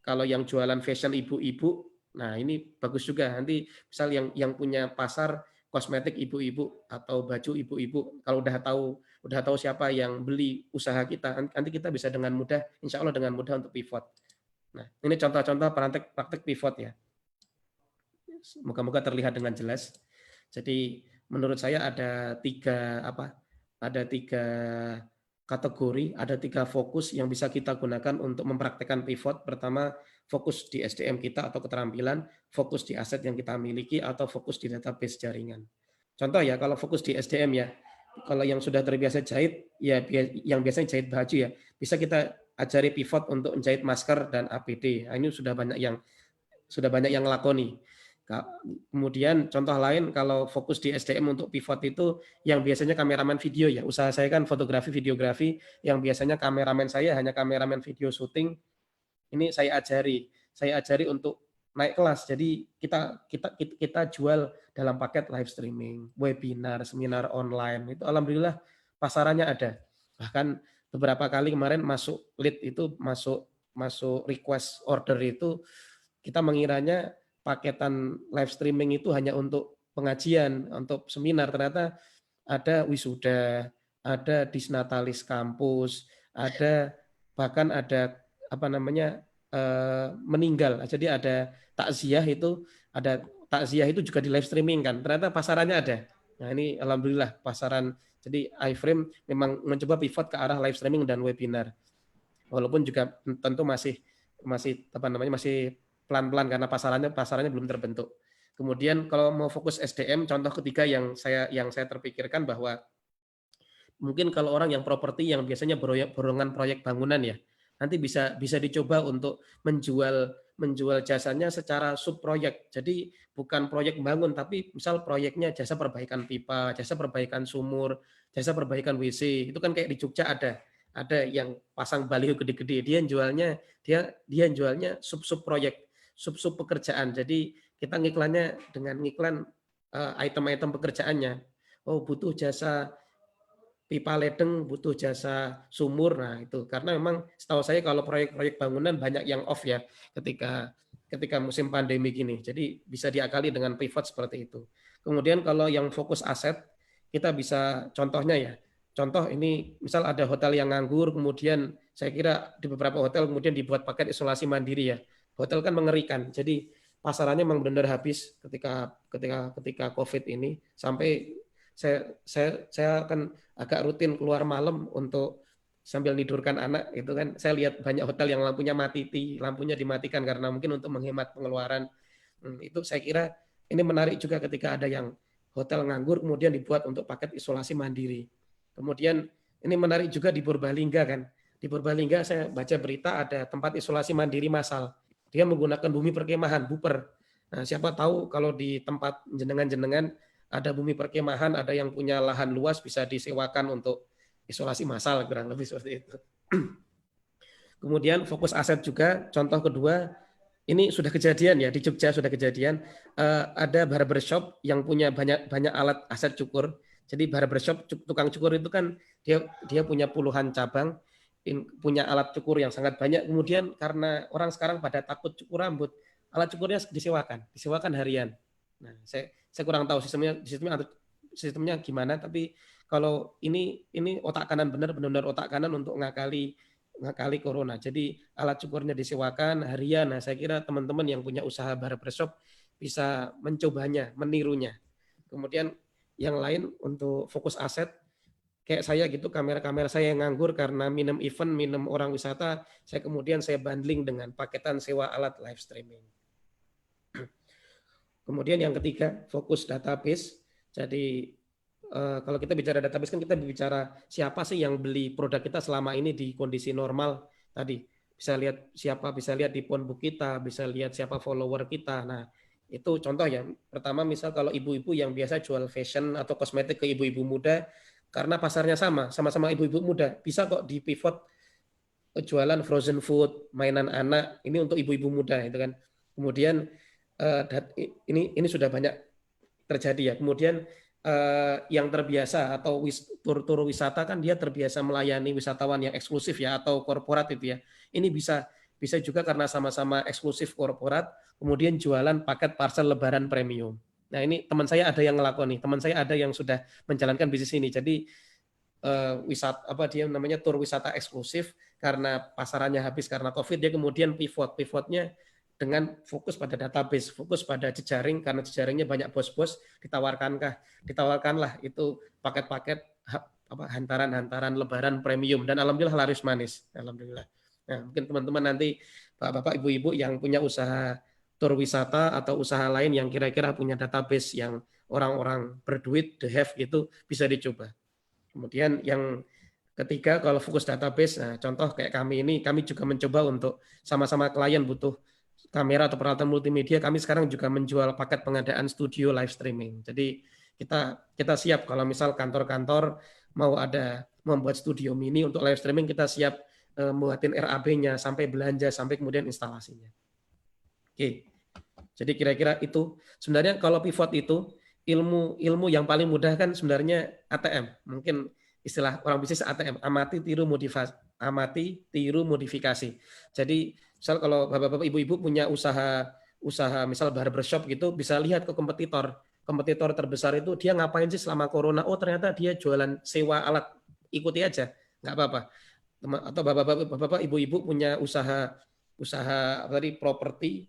kalau yang jualan fashion ibu-ibu, nah ini bagus juga. Nanti misal yang punya pasar kosmetik ibu-ibu atau baju ibu-ibu, kalau udah tahu siapa yang beli usaha kita, nanti kita bisa dengan mudah, insya Allah dengan mudah untuk pivot. Nah, ini contoh-contoh praktek pivot ya. Moga-moga terlihat dengan jelas. Jadi menurut saya ada tiga kategori, ada 3 fokus yang bisa kita gunakan untuk mempraktekkan pivot. Pertama, fokus di SDM kita atau keterampilan, fokus di aset yang kita miliki, atau fokus di database jaringan. Contoh ya, kalau fokus di SDM ya, kalau yang sudah terbiasa jahit, ya yang biasanya jahit baju ya, bisa kita ajari pivot untuk menjahit masker dan APD. Nah, ini sudah banyak yang lakoni. Kemudian contoh lain, kalau fokus di SDM untuk pivot itu yang biasanya kameramen video ya. Usaha saya kan fotografi, videografi, yang biasanya kameramen saya hanya kameramen video syuting. Ini saya ajari untuk naik kelas. Jadi kita jual dalam paket live streaming, webinar, seminar online. Itu alhamdulillah pasarannya ada. Bahkan beberapa kali kemarin masuk lead itu masuk request order itu, kita mengiranya paketan live streaming itu hanya untuk pengajian, untuk seminar. Ternyata ada wisuda, ada disnatalis kampus, bahkan ada meninggal. Jadi ada takziah itu juga di live streaming kan. Ternyata pasarannya ada. Nah, ini alhamdulillah pasaran. Jadi iFrame memang mencoba pivot ke arah live streaming dan webinar. Walaupun juga tentu masih pelan-pelan karena pasarannya belum terbentuk. Kemudian kalau mau fokus SDM, contoh ketiga yang saya terpikirkan bahwa mungkin kalau orang yang properti yang biasanya borongan proyek bangunan ya, nanti bisa dicoba untuk menjual jasanya secara sub proyek. Jadi bukan proyek bangun, tapi misal proyeknya jasa perbaikan pipa, jasa perbaikan sumur, jasa perbaikan WC. Itu kan kayak di Jogja ada yang pasang baliho gede-gede, dia jualnya sub proyek, sub pekerjaan. Jadi kita ngiklannya dengan ngiklan item-item pekerjaannya. Oh, butuh jasa pipa ledeng, butuh jasa sumur. Nah, itu karena memang setahu saya kalau proyek-proyek bangunan banyak yang off ya ketika musim pandemi gini. Jadi bisa diakali dengan pivot seperti itu. Kemudian kalau yang fokus aset, kita bisa contohnya ya. Contoh ini misal ada hotel yang nganggur, kemudian saya kira di beberapa hotel kemudian dibuat paket isolasi mandiri ya. Hotel kan mengerikan. Jadi pasarannya memang benar habis ketika Covid ini, sampai saya akan agak rutin keluar malam untuk sambil nidurkan anak. Itu kan saya lihat banyak hotel yang lampunya dimatikan karena mungkin untuk menghemat pengeluaran. Itu saya kira ini menarik juga ketika ada yang hotel nganggur kemudian dibuat untuk paket isolasi mandiri. Kemudian ini menarik juga di Purbalingga kan. Di Purbalingga saya baca berita ada tempat isolasi mandiri massal. Dia menggunakan bumi perkemahan, buper. Nah, siapa tahu kalau di tempat jenengan-jenengan ada bumi perkemahan, ada yang punya lahan luas bisa disewakan untuk isolasi massal, kurang lebih seperti itu. Kemudian fokus aset juga, contoh kedua, ini sudah kejadian ya, di Jogja sudah kejadian, ada barbershop yang punya banyak alat aset cukur. Jadi barbershop, tukang cukur itu kan dia punya puluhan cabang, punya alat cukur yang sangat banyak. Kemudian karena orang sekarang pada takut cukur rambut, alat cukurnya disewakan harian. Nah, saya kurang tahu sistemnya gimana, tapi kalau ini otak kanan benar-benar otak kanan untuk ngakali corona. Jadi alat cukurnya disewakan harian. Nah, saya kira teman-teman yang punya usaha barbershop bisa mencobanya, menirunya. Kemudian yang lain untuk fokus aset, kayak saya gitu, kamera saya yang nganggur karena minum event, minum orang wisata, saya bundling dengan paketan sewa alat live streaming. Kemudian yang ketiga, fokus database. Jadi kalau kita bicara database kan kita bicara siapa sih yang beli produk kita selama ini di kondisi normal tadi. Bisa lihat di phonebook kita, bisa lihat siapa follower kita. Nah, itu contoh ya. Pertama misal kalau ibu-ibu yang biasa jual fashion atau kosmetik ke ibu-ibu muda, karena pasarnya sama-sama ibu-ibu muda, bisa kok di pivot jualan frozen food, mainan anak, ini untuk ibu-ibu muda itu kan. Kemudian ini sudah banyak terjadi ya. Kemudian yang terbiasa atau tur wisata kan dia terbiasa melayani wisatawan yang eksklusif ya atau korporat itu ya. Ini bisa juga karena sama-sama eksklusif korporat, kemudian jualan paket parcel lebaran premium. Nah ini teman saya ada yang ngelakoni, teman saya ada yang sudah menjalankan bisnis ini. Jadi wisata apa dia namanya tur wisata eksklusif karena pasarannya habis karena COVID, dia kemudian pivotnya dengan fokus pada database, fokus pada jejaring karena jejaringnya banyak bos-bos, ditawarkanlah itu paket-paket hantaran-hantaran lebaran premium dan alhamdulillah laris manis, alhamdulillah. Nah, mungkin teman-teman nanti Bapak Ibu-ibu yang punya usaha tur wisata atau usaha lain yang kira-kira punya database yang orang-orang berduit, the have gitu bisa dicoba. Kemudian yang ketiga kalau fokus database, nah contoh kayak kami ini, kami juga mencoba untuk sama-sama klien butuh kamera atau peralatan multimedia, kami sekarang juga menjual paket pengadaan studio live streaming. Jadi kita siap kalau misal kantor-kantor mau ada membuat studio mini untuk live streaming, kita siap membuatin RAB-nya sampai belanja sampai kemudian instalasinya. Oke. Jadi kira-kira itu sebenarnya kalau pivot itu ilmu yang paling mudah kan sebenarnya ATM. Mungkin istilah orang bisnis ATM, amati tiru modifikasi. Jadi misal kalau Bapak-bapak Ibu-ibu punya usaha misal barbershop gitu, bisa lihat ke kompetitor terbesar itu dia ngapain sih selama corona. Oh ternyata dia jualan sewa alat, ikuti aja, nggak apa-apa. Atau Bapak-bapak Ibu-ibu punya usaha tadi properti,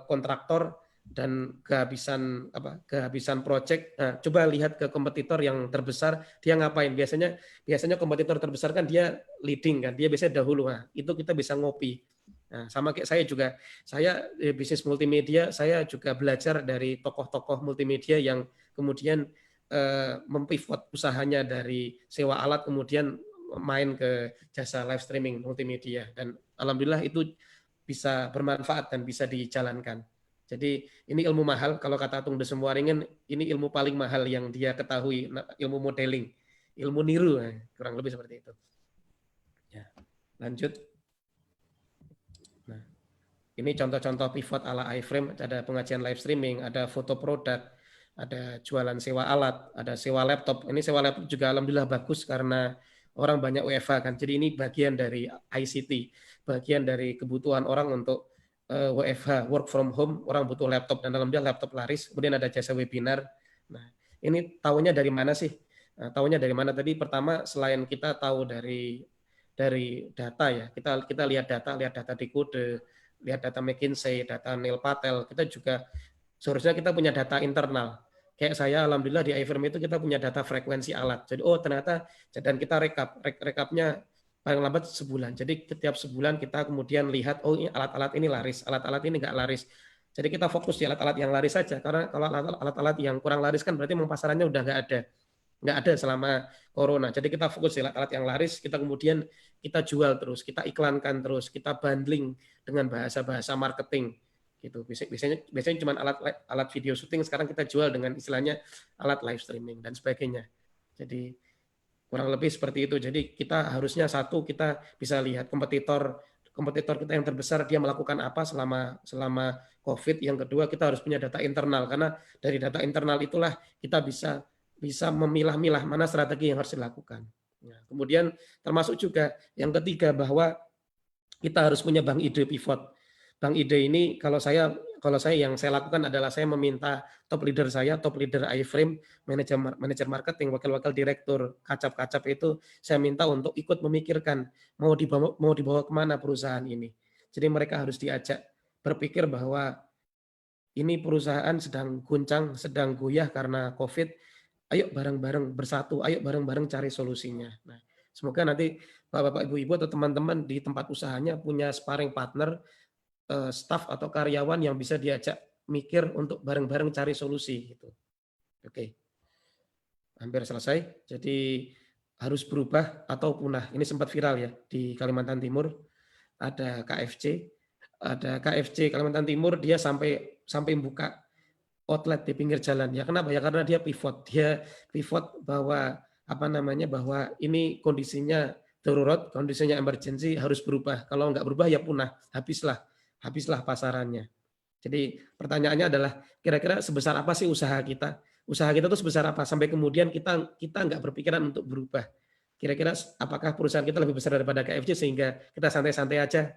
kontraktor dan kehabisan project. Nah, coba lihat ke kompetitor yang terbesar, dia ngapain. Biasanya kompetitor terbesar kan dia leading kan, dia biasanya dahulu. Nah, itu kita bisa ngopi. Nah, sama kayak saya juga, saya bisnis multimedia, saya juga belajar dari tokoh-tokoh multimedia yang kemudian mempivot usahanya dari sewa alat kemudian main ke jasa live streaming multimedia, dan alhamdulillah itu bisa bermanfaat dan bisa dijalankan. Jadi ini ilmu mahal, kalau kata Tung Desemwaringin, ini ilmu paling mahal yang dia ketahui, ilmu modeling, ilmu niru, kurang lebih seperti itu. Ya, lanjut. Nah, ini contoh-contoh pivot ala iFrame, ada pengajian live streaming, ada foto produk, ada jualan sewa alat, ada sewa laptop. Ini sewa laptop juga alhamdulillah bagus karena orang banyak WFH kan. Jadi ini bagian dari ICT, bagian dari kebutuhan orang untuk WFH, work from home, orang butuh laptop dan alhamdulillah laptop laris. Kemudian ada jasa webinar. Nah, ini tahunya dari mana sih? Nah, tahunya dari mana tadi? Pertama, selain kita tahu dari data ya, kita lihat data di Kode, lihat data McKinsey, data Neil Patel, kita juga seharusnya kita punya data internal. Kayak saya alhamdulillah di iFirm itu kita punya data frekuensi alat. Jadi oh ternyata, dan kita rekapnya paling lambat sebulan. Jadi setiap sebulan kita kemudian lihat, oh ini alat-alat ini laris, alat-alat ini nggak laris. Jadi kita fokus di alat-alat yang laris saja. Karena kalau alat-alat yang kurang laris kan berarti pasarannya udah nggak ada selama corona. Jadi kita fokus di alat-alat yang laris, kita kemudian kita jual terus, kita iklankan terus, kita bundling dengan bahasa-bahasa marketing gitu. Biasanya cuma alat video syuting, sekarang kita jual dengan istilahnya alat live streaming dan sebagainya. Jadi kurang lebih seperti itu. Jadi kita harusnya satu, kita bisa lihat kompetitor kita yang terbesar dia melakukan apa selama COVID. Yang kedua, kita harus punya data internal karena dari data internal itulah kita bisa memilah-milah mana strategi yang harus dilakukan. Nah, kemudian termasuk juga yang ketiga bahwa kita harus punya bank ide pivot. Bank ide ini kalau saya yang saya lakukan adalah saya meminta top leader iFrame, manajer marketing, wakil-wakil direktur, kacap-kacap itu saya minta untuk ikut memikirkan mau dibawa kemana perusahaan ini. Jadi mereka harus diajak berpikir bahwa ini perusahaan sedang guncang, sedang goyah karena COVID. Ayo bareng-bareng bersatu, ayo bareng-bareng cari solusinya. Nah, semoga nanti Bapak, Ibu-ibu atau teman-teman di tempat usahanya punya sparring partner, staff atau karyawan yang bisa diajak mikir untuk bareng-bareng cari solusi gitu. Oke. Hampir selesai. Jadi harus berubah atau punah. Ini sempat viral ya di Kalimantan Timur. Ada KFC Kalimantan Timur, dia sampai buka outlet di pinggir jalan. Ya kenapa? Ya karena dia pivot. Dia pivot bahwa bahwa ini kondisinya darurat, kondisinya emergency, harus berubah. Kalau nggak berubah ya punah, habislah pasarannya. Jadi pertanyaannya adalah kira-kira sebesar apa sih usaha kita? usaha kita tuh sebesar apa sampai kemudian kita nggak berpikiran untuk berubah. Kira-kira apakah perusahaan kita lebih besar daripada KFC sehingga kita santai-santai aja?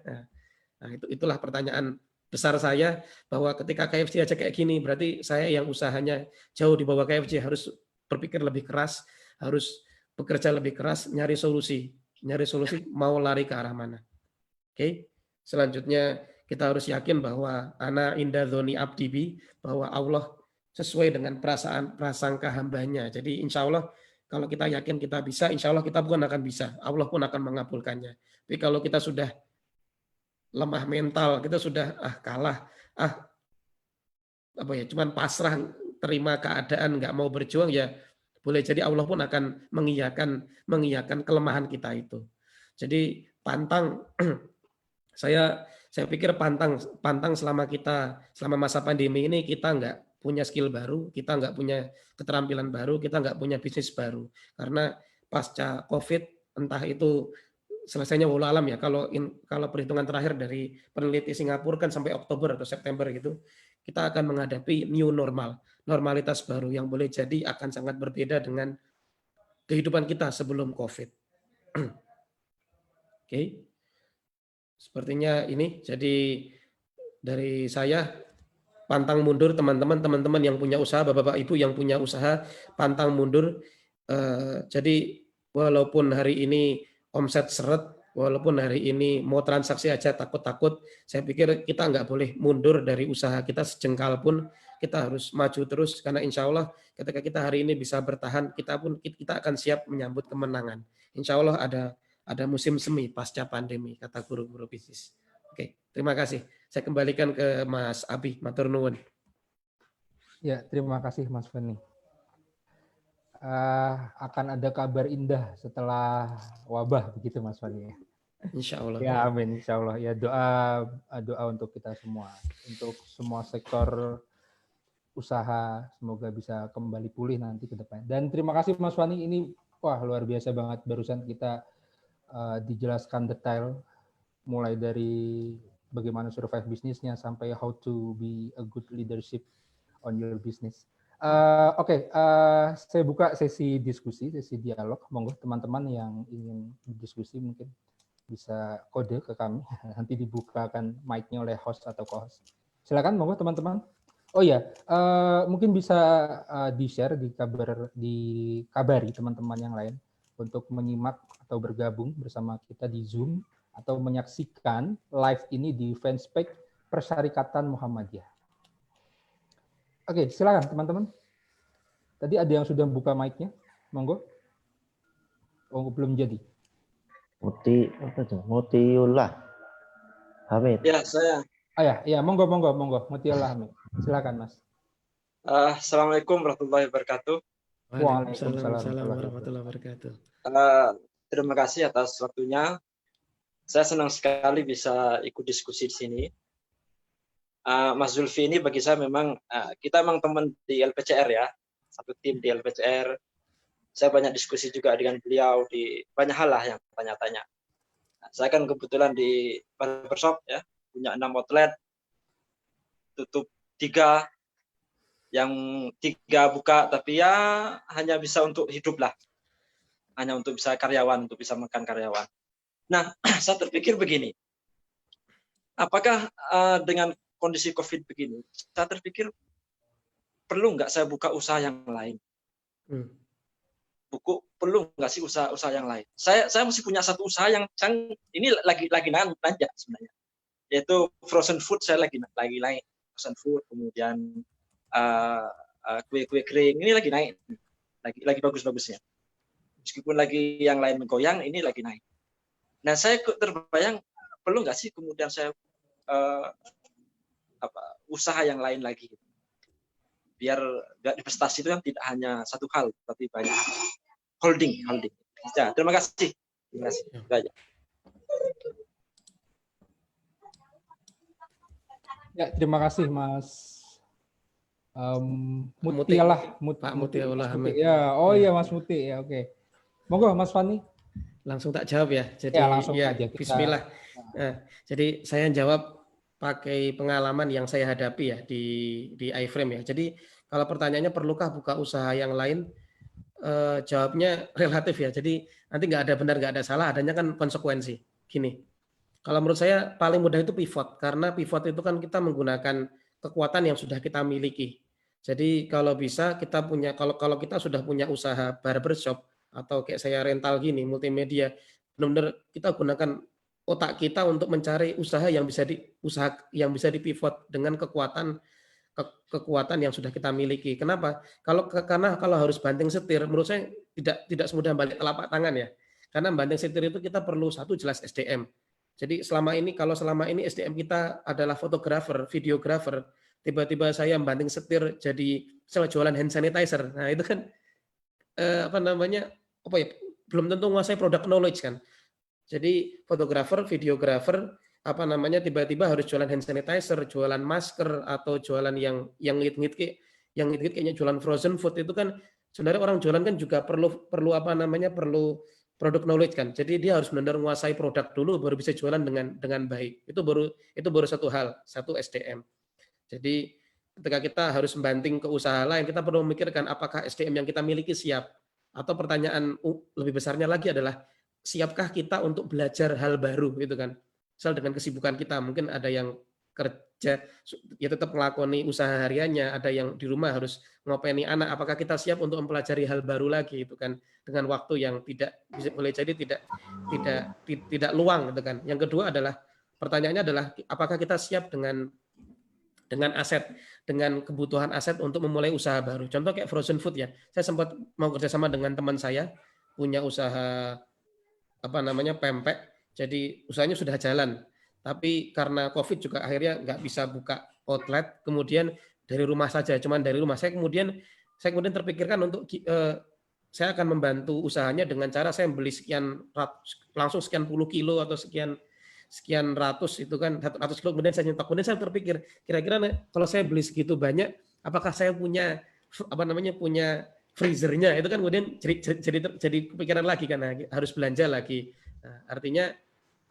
Nah, itulah pertanyaan besar saya, bahwa ketika KFC aja kayak gini, berarti saya yang usahanya jauh di bawah KFC harus berpikir lebih keras, harus bekerja lebih keras, nyari solusi mau lari ke arah mana. Oke. Selanjutnya kita harus yakin bahwa ana inda dzoni abdi bi, bahwa Allah sesuai dengan perasaan prasangka hambanya. Jadi insya Allah kalau kita yakin kita bisa, insya Allah kita bukan akan bisa, Allah pun akan mengabulkannya. Tapi kalau kita sudah lemah mental, kita sudah kalah, cuman pasrah terima keadaan, nggak mau berjuang, ya boleh jadi Allah pun akan mengiyakan kelemahan kita itu. Jadi pantang saya pikir pantang selama masa pandemi ini kita nggak punya skill baru, kita nggak punya keterampilan baru, kita nggak punya bisnis baru. Karena pasca COVID, entah itu selesainya walau alam ya, kalau perhitungan terakhir dari peneliti Singapura kan sampai Oktober atau September gitu, kita akan menghadapi new normal, normalitas baru yang boleh jadi akan sangat berbeda dengan kehidupan kita sebelum COVID. Oke. Sepertinya ini, jadi dari saya, pantang mundur teman-teman yang punya usaha, bapak-bapak ibu yang punya usaha, pantang mundur. Jadi walaupun hari ini omset seret, walaupun hari ini mau transaksi aja takut-takut, saya pikir kita nggak boleh mundur dari usaha kita sejengkal pun, kita harus maju terus, karena insya Allah ketika kita hari ini bisa bertahan, kita akan siap menyambut kemenangan. Insya Allah ada musim semi pasca pandemi, kata guru-guru bisnis. Oke, terima kasih. Saya kembalikan ke Mas Abi, matur nuwun. Ya, terima kasih Mas Feni. Akan ada kabar indah setelah wabah, begitu Mas Feni. Insya Allah. Ya, amin. Insya Allah. Ya, doa untuk kita semua, untuk semua sektor usaha, semoga bisa kembali pulih nanti ke depan. Dan terima kasih Mas Fani, ini wah luar biasa banget, barusan kita dijelaskan detail, mulai dari bagaimana survive bisnisnya sampai how to be a good leadership on your business. Oke, saya buka sesi diskusi, sesi dialog. Monggo teman-teman yang ingin berdiskusi mungkin bisa kode ke kami. Nanti dibukakan mic-nya oleh host atau co-host. Silakan, monggo teman-teman. Oh ya, mungkin bisa di-share, dikabari teman-teman yang lain untuk menyimak atau bergabung bersama kita di Zoom atau menyaksikan live ini di fanspage Persyarikatan Muhammadiyah. Oke, silakan teman-teman. Tadi ada yang sudah buka mic-nya, monggo. Oh, belum jadi. Mutiullah Hamid. Ya, saya. Ya, monggo, Mutiullah Hamid. Silakan, Mas. Assalamualaikum warahmatullahi wabarakatuh. Waalaikumsalam warahmatullahi wabarakatuh. Terima kasih atas waktunya. Saya senang sekali bisa ikut diskusi di sini. Mas Zulfi ini bagi saya memang, kita memang teman di LPCR ya, satu tim di LPCR. Saya banyak diskusi juga dengan beliau di banyak hal lah yang tanya-tanya. Saya kan kebetulan di barbershop ya, punya 6 outlet, tutup 3, yang 3 buka, tapi ya hanya bisa untuk hidup lah, hanya untuk bisa karyawan, untuk bisa makan karyawan. Nah, saya terpikir begini, apakah dengan kondisi COVID begini, saya terpikir perlu nggak saya buka usaha yang lain? Perlu nggak sih usaha yang lain? Saya masih punya satu usaha yang ini lagi nanjak sebenarnya, yaitu frozen food. Saya lagi naik frozen food, kemudian kue kering ini lagi naik, lagi bagus-bagusnya. Meskipun lagi yang lain menggoyang, ini lagi naik. Nah, saya terbayang perlu nggak sih kemudian saya usaha yang lain lagi, biar investasi itu yang tidak hanya satu hal, tapi banyak holding. Ya, terima kasih. Ya, terima kasih Mas Mutiullah Hamid. Ya, iya Mas Muti ya, oke. Monggo Mas Fani. Langsung tak jawab ya. Jadi ya, langsung aja. Bismillah. Jadi saya jawab pakai pengalaman yang saya hadapi ya di iFrame ya. Jadi kalau pertanyaannya perlukah buka usaha yang lain, jawabnya relatif ya. Jadi nanti nggak ada benar nggak ada salah, adanya kan konsekuensi. Gini, kalau menurut saya paling mudah itu pivot, karena pivot itu kan kita menggunakan kekuatan yang sudah kita miliki. Jadi kalau bisa kita punya, kalau kita sudah punya usaha barbershop atau kayak saya rental gini multimedia, benar-benar kita gunakan otak kita untuk mencari usaha yang bisa dipivot dengan kekuatan yang sudah kita miliki. Kenapa? Karena kalau harus banting setir, menurut saya tidak semudah balik telapak tangan ya. Karena banting setir itu kita perlu satu jelas SDM. Jadi kalau selama ini SDM kita adalah fotografer, videografer, tiba-tiba saya banting setir jadi jualan hand sanitizer. Nah, itu kan belum tentu menguasai product knowledge kan. Jadi fotografer, videografer tiba-tiba harus jualan hand sanitizer, jualan masker atau jualan yang ngit-ngit kayaknya jualan frozen food itu kan sebenarnya orang jualan kan juga perlu product knowledge kan. Jadi dia harus benar-benar menguasai produk dulu baru bisa jualan dengan baik. Itu baru satu hal, satu SDM. Jadi ketika kita harus membanting ke usaha lain, kita perlu memikirkan apakah SDM yang kita miliki siap. Atau pertanyaan lebih besarnya lagi adalah siapkah kita untuk belajar hal baru gitu kan. Misal dengan kesibukan kita, mungkin ada yang kerja ya tetap melakoni usaha hariannya, ada yang di rumah harus ngopeni anak, apakah kita siap untuk mempelajari hal baru lagi itu kan dengan waktu yang boleh jadi tidak luang gitu kan. Yang kedua adalah pertanyaannya adalah apakah kita siap dengan aset, dengan kebutuhan aset untuk memulai usaha baru. Contoh kayak frozen food ya. Saya sempat mau kerjasama dengan teman saya punya usaha pempek. Jadi usahanya sudah jalan. Tapi karena COVID juga akhirnya nggak bisa buka outlet, kemudian dari rumah saja, cuman dari rumah. Saya kemudian terpikirkan untuk saya akan membantu usahanya dengan cara saya beli langsung sekian puluh kilo atau sekian ratus itu kan 100 kilo, kemudian saya nyetok. Kemudian saya terpikir kira-kira kalau saya beli segitu banyak, apakah saya punya punya freezernya? Itu kan kemudian jadi kepikiran lagi kan, harus belanja lagi. Nah, artinya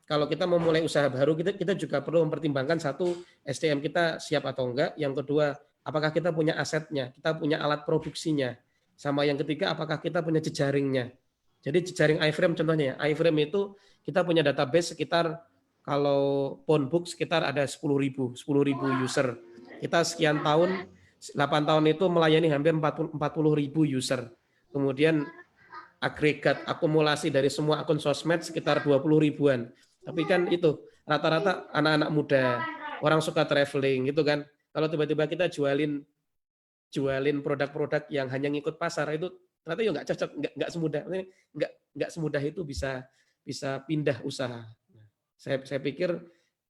kalau kita mau mulai usaha baru, kita juga perlu mempertimbangkan satu, SDM kita siap atau enggak. Yang kedua, apakah kita punya asetnya, kita punya alat produksinya. Sama yang ketiga, apakah kita punya jejaringnya. Jadi jejaring iFrame contohnya, iFrame itu kita punya database sekitar, kalau Phonebook sekitar ada 10.000 user. Kita sekian tahun, 8 tahun itu melayani hampir 40.000 user. Kemudian agregat akumulasi dari semua akun sosmed sekitar 20 ribuan. Tapi kan itu rata-rata anak-anak muda, orang suka traveling gitu kan. Kalau tiba-tiba kita jualin produk-produk yang hanya ngikut pasar, itu ternyata ya nggak cocok, nggak semudah itu bisa pindah usaha. Saya pikir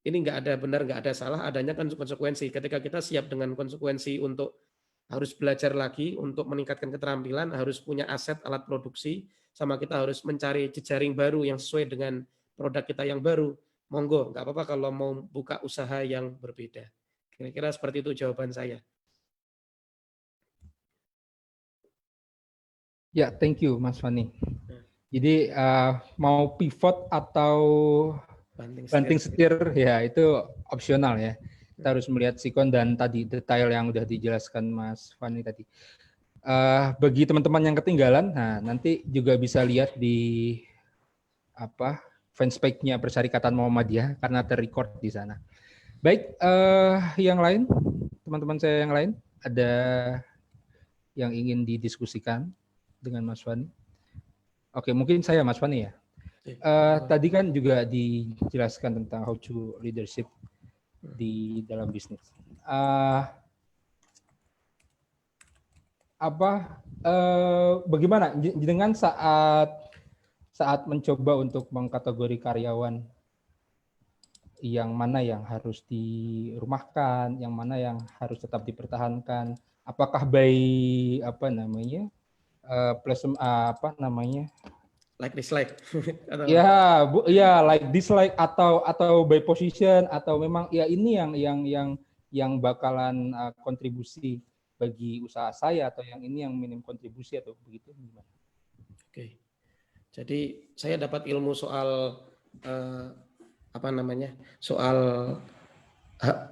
ini nggak ada benar, nggak ada salah, adanya kan konsekuensi. Ketika kita siap dengan konsekuensi untuk harus belajar lagi untuk meningkatkan keterampilan, harus punya aset alat produksi, sama kita harus mencari jejaring baru yang sesuai dengan produk kita yang baru. Monggo, nggak apa-apa kalau mau buka usaha yang berbeda. Kira-kira seperti itu jawaban saya. Ya, thank you Mas Fani. Jadi mau pivot atau banting setir ya itu opsional ya. Kita harus melihat sikon dan tadi detail yang udah dijelaskan Mas Fani tadi. Bagi teman-teman yang ketinggalan, nah nanti juga bisa lihat di fanspage-nya Persyarikatan Muhammadiyah karena terrecord di sana. Baik, yang lain, teman-teman saya yang lain, ada yang ingin didiskusikan dengan Mas Fani? Oke, mungkin saya Mas Fani ya. Tadi kan juga dijelaskan tentang how to leadership di dalam bisnis. Bagaimana dengan saat mencoba untuk mengkategori karyawan, yang mana yang harus dirumahkan, yang mana yang harus tetap dipertahankan? Apakah by like dislike like dislike atau by position, atau memang ya ini yang bakalan kontribusi bagi usaha saya, atau yang ini yang minim kontribusi, atau begitu gimana? Oke. Jadi saya dapat ilmu soal soal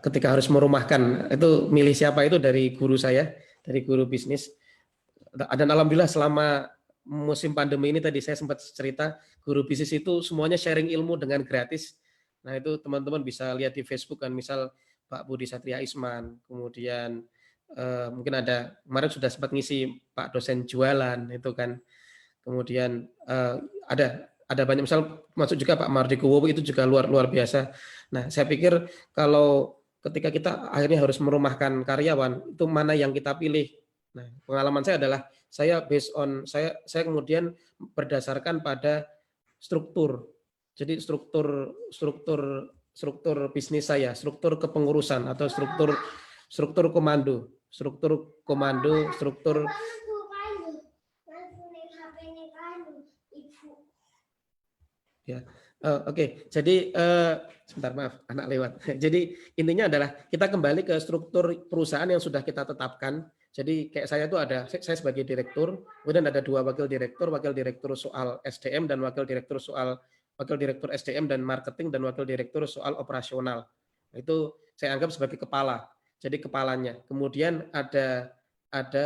ketika harus merumahkan itu milih siapa itu dari guru saya, dari guru bisnis. Dan alhamdulillah selama musim pandemi ini tadi saya sempat cerita guru bisnis itu semuanya sharing ilmu dengan gratis. Nah itu teman-teman bisa lihat di Facebook kan, misal Pak Budi Satria Isman, kemudian mungkin ada kemarin sudah sempat ngisi Pak dosen jualan itu kan, kemudian ada banyak misal masuk juga Pak Mardikuwo itu juga luar biasa. Nah saya pikir kalau ketika kita akhirnya harus merumahkan karyawan itu mana yang kita pilih. Nah pengalaman saya adalah saya based on saya kemudian berdasarkan pada struktur. Jadi struktur bisnis saya, struktur kepengurusan atau struktur komando, struktur ya. Oke. Jadi sebentar maaf, anak lewat. Jadi intinya adalah kita kembali ke struktur perusahaan yang sudah kita tetapkan. Jadi kayak saya itu ada, saya sebagai direktur, kemudian ada 2 wakil direktur soal SDM dan wakil direktur SDM dan marketing dan wakil direktur soal operasional. Itu saya anggap sebagai kepala. Jadi kepalanya. Kemudian ada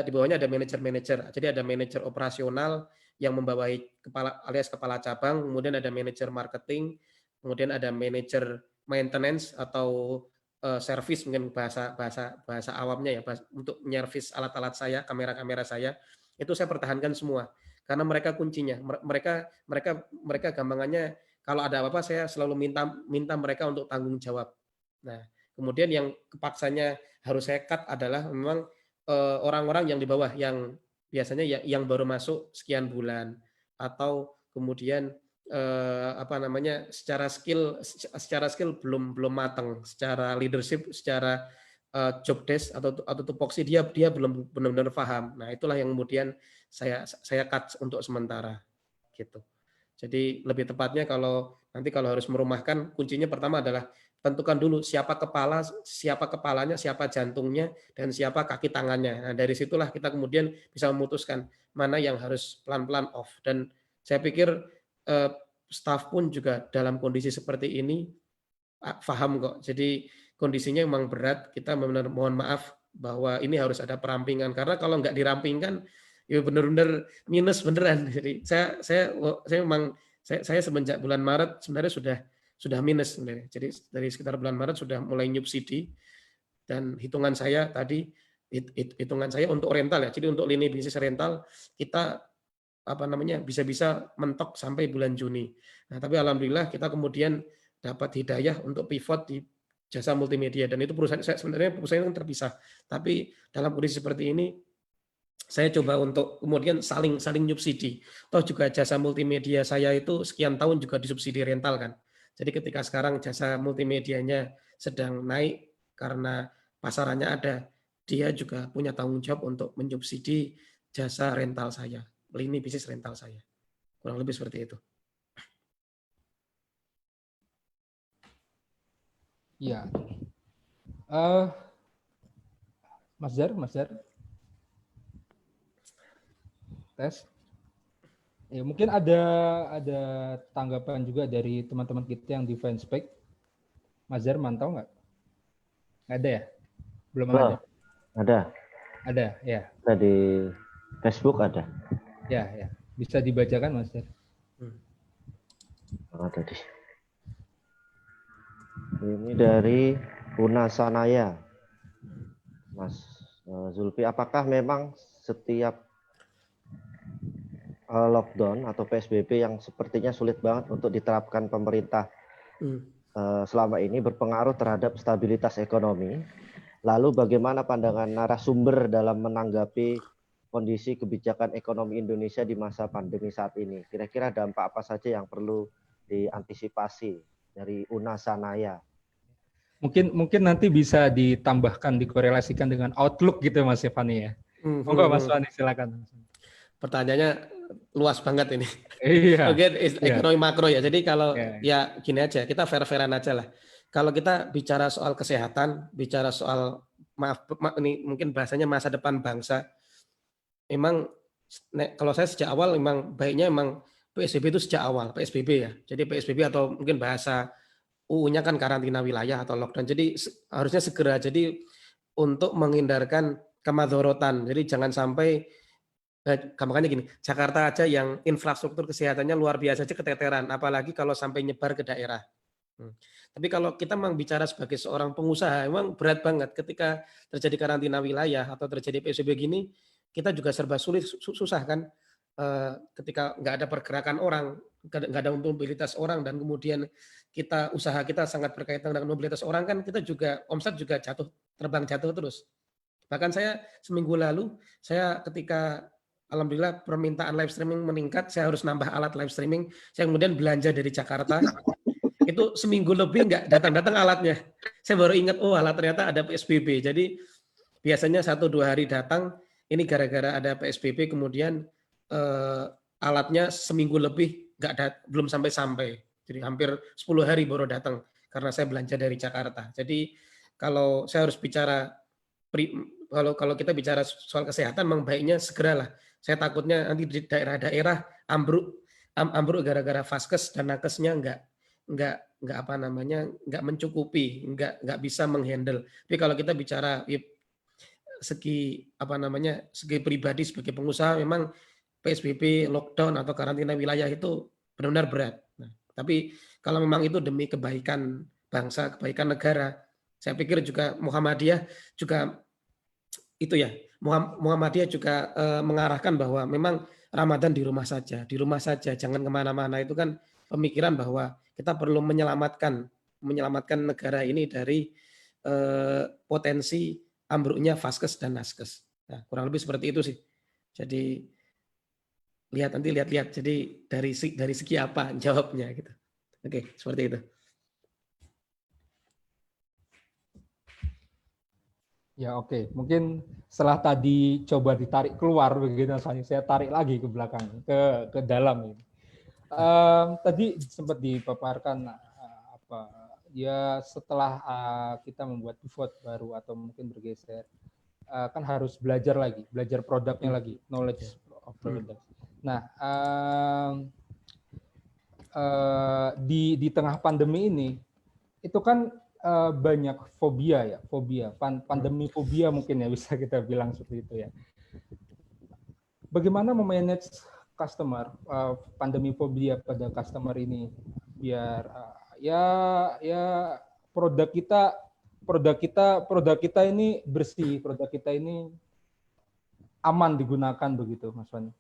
di bawahnya ada manajer-manajer. Jadi ada manajer operasional yang membawahi kepala alias kepala cabang, kemudian ada manajer marketing, kemudian ada manajer maintenance atau service mungkin bahasa awamnya ya, untuk menyervis alat-alat saya, kamera-kamera saya, itu saya pertahankan semua karena mereka kuncinya. Mereka gampangannya kalau ada apa-apa saya selalu minta mereka untuk tanggung jawab. Nah, kemudian yang kepaksanya harus saya cut adalah memang orang-orang yang di bawah yang biasanya yang baru masuk sekian bulan atau kemudian secara skill belum matang, secara leadership, secara job desk atau tupoksi dia belum benar-benar paham. Nah, itulah yang kemudian saya cut untuk sementara gitu. Jadi lebih tepatnya kalau harus merumahkan, kuncinya pertama adalah tentukan dulu siapa kepalanya, siapa jantungnya, dan siapa kaki tangannya. Nah, dari situlah kita kemudian bisa memutuskan mana yang harus pelan-pelan off. Dan saya pikir staf pun juga dalam kondisi seperti ini paham kok. Jadi kondisinya memang berat. Kita benar mohon maaf bahwa ini harus ada perampingan. Karena kalau nggak dirampingkan, ya benar-benar minus beneran. Jadi saya semenjak bulan Maret sebenarnya sudah minus sebenarnya. Jadi dari sekitar bulan Maret sudah mulai nyubsidi dan hitungan saya untuk rental ya. Jadi untuk lini bisnis rental kita bisa mentok sampai bulan Juni. Nah, tapi alhamdulillah kita kemudian dapat hidayah untuk pivot di jasa multimedia dan itu perusahaan yang terpisah. Tapi dalam kondisi seperti ini saya coba untuk kemudian saling nyubsidi. Toh juga jasa multimedia saya itu sekian tahun juga disubsidi rental kan. Jadi ketika sekarang jasa multimedianya sedang naik karena pasarannya ada, dia juga punya tanggung jawab untuk menyubsidi jasa rental saya, lini bisnis rental saya. Kurang lebih seperti itu. Ya. Mas Jar. Tes. Ya, mungkin ada tanggapan juga dari teman-teman kita yang di Fanspage. Mas Jar mantau nggak? Nggak ada ya? Belum ada? Ada, ya. Ada di Facebook ada. Ya. Bisa dibacakan, Mas Jar? Ada di. Ini dari Unasanaya. Mas Zulfi, apakah memang setiap lockdown atau PSBB yang sepertinya sulit banget untuk diterapkan pemerintah selama ini berpengaruh terhadap stabilitas ekonomi? Lalu bagaimana pandangan narasumber dalam menanggapi kondisi kebijakan ekonomi Indonesia di masa pandemi saat ini? Kira-kira dampak apa saja yang perlu diantisipasi dari Unasanaya? Mungkin nanti bisa ditambahkan, dikorelasikan dengan outlook gitu Mas Evani ya. Monggo Mas Fani, silakan. Pertanyaannya luas banget ini. Iya. Mungkin ekonomi makro ya. Jadi kalau ya gini aja, kita fair-fairan aja lah. Kalau kita bicara soal kesehatan, bicara soal maaf ini mungkin bahasanya masa depan bangsa. Memang kalau saya sejak awal memang baiknya memang PSBB itu sejak awal, PSBB ya. Jadi PSBB atau mungkin bahasa UU-nya kan karantina wilayah atau lockdown. Jadi harusnya segera. Jadi untuk menghindarkan kemadhorotan. Jadi jangan sampai makanya gini, Jakarta aja yang infrastruktur kesehatannya luar biasa aja keteteran, apalagi kalau sampai nyebar ke daerah. Tapi kalau kita memang bicara sebagai seorang pengusaha, memang berat banget ketika terjadi karantina wilayah atau terjadi PSBB gini, kita juga serba sulit, susah kan, ketika nggak ada pergerakan orang, nggak ada mobilitas orang, dan kemudian usaha kita sangat berkaitan dengan mobilitas orang kan, kita juga omset juga terbang jatuh terus. Bahkan saya seminggu lalu, saya ketika alhamdulillah permintaan live streaming meningkat, saya harus nambah alat live streaming, saya kemudian belanja dari Jakarta, itu seminggu lebih nggak datang-datang alatnya. Saya baru ingat, oh alat ternyata ada PSBB. Jadi biasanya 1-2 hari datang, ini gara-gara ada PSBB, kemudian alatnya seminggu lebih belum sampai-sampai. Jadi hampir 10 hari baru datang karena saya belanja dari Jakarta. Jadi kalau saya harus bicara, kalau kita bicara soal kesehatan, memang baiknya segeralah. Saya takutnya nanti di daerah-daerah ambruk gara-gara vaskes dan nakesnya nggak mencukupi, nggak bisa menghandle. Tapi kalau kita bicara segi pribadi sebagai pengusaha, memang PSBB, lockdown atau karantina wilayah itu benar-benar berat. Nah, tapi kalau memang itu demi kebaikan bangsa, kebaikan negara, saya pikir juga Muhammadiyah juga Muhammadiyah juga mengarahkan bahwa memang Ramadan di rumah saja, jangan kemana-mana. Itu kan pemikiran bahwa kita perlu menyelamatkan negara ini dari potensi ambruknya vaskes dan naskes. Nah, kurang lebih seperti itu sih. Jadi lihat. Jadi dari segi apa jawabnya gitu. Oke, seperti itu. Ya oke. Mungkin setelah tadi coba ditarik keluar begitu, saya tarik lagi ke belakang, ke dalam ini. Tadi sempat dipaparkan setelah kita membuat pivot baru atau mungkin bergeser, kan harus belajar produknya lagi, knowledge of product. Nah, di tengah pandemi ini itu kan banyak fobia. Pandemi fobia mungkin ya, bisa kita bilang seperti itu ya. Bagaimana memanage customer, pandemi fobia pada customer ini biar produk kita ini bersih, produk kita ini aman digunakan begitu, Mas Wani.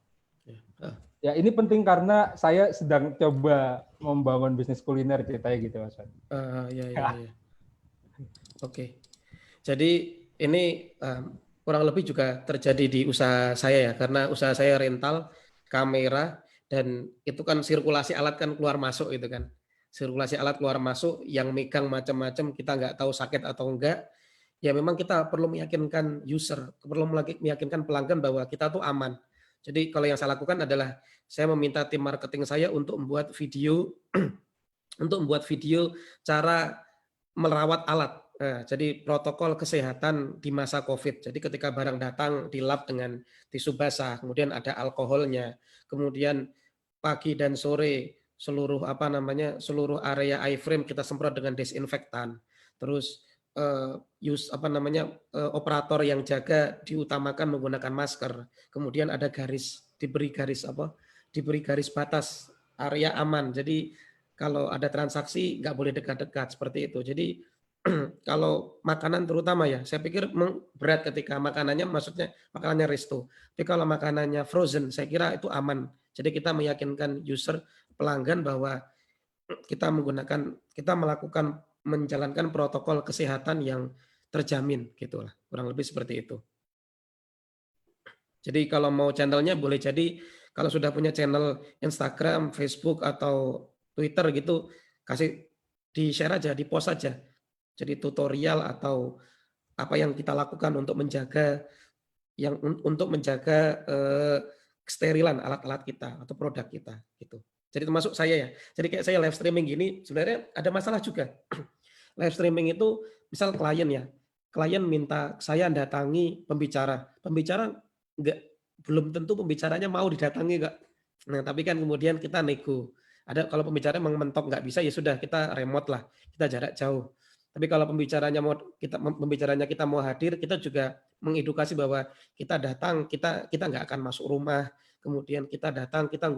Ya, ini penting karena saya sedang coba membangun bisnis kuliner ceritanya gitu, Mas Wani. Ya. Oke. Jadi ini kurang lebih juga terjadi di usaha saya ya, karena usaha saya rental kamera, dan itu kan sirkulasi alat kan keluar masuk itu kan. Sirkulasi alat keluar masuk, yang megang macam-macam, kita nggak tahu sakit atau enggak. Ya memang kita perlu meyakinkan user, perlu meyakinkan pelanggan bahwa kita tuh aman. Jadi kalau yang saya lakukan adalah saya meminta tim marketing saya untuk membuat video cara merawat alat. Nah, jadi protokol kesehatan di masa COVID. Jadi ketika barang datang di lap dengan tisu basah, kemudian ada alkoholnya, kemudian pagi dan sore seluruh area iframe kita semprot dengan desinfektan. Terus operator yang jaga diutamakan menggunakan masker. Kemudian ada diberi garis batas area aman. Jadi kalau ada transaksi nggak boleh dekat-dekat seperti itu. Jadi kalau makanan terutama ya, saya pikir berat ketika makanannya resto. Tapi kalau makanannya frozen, saya kira itu aman. Jadi kita meyakinkan user, pelanggan bahwa kita menjalankan protokol kesehatan yang terjamin, gitulah. Kurang lebih seperti itu. Jadi kalau mau channelnya boleh jadi, kalau sudah punya channel Instagram, Facebook atau Twitter gitu, kasih di share aja, di post aja. Jadi tutorial atau apa yang kita lakukan untuk menjaga kesterilan alat-alat kita atau produk kita gitu. Jadi termasuk saya ya. Jadi kayak saya live streaming gini, sebenarnya ada masalah juga. Live streaming itu misal klien minta saya datangi pembicara belum tentu pembicaranya mau didatangi, Kak. Nah, tapi kan kemudian kita nego Ada kalau pembicara memang mentok nggak bisa, ya sudah kita remote lah, kita jarak jauh. Tapi kalau pembicaranya kita mau hadir, kita juga mengedukasi bahwa kita datang, kita nggak akan masuk rumah, kemudian kita datang, kita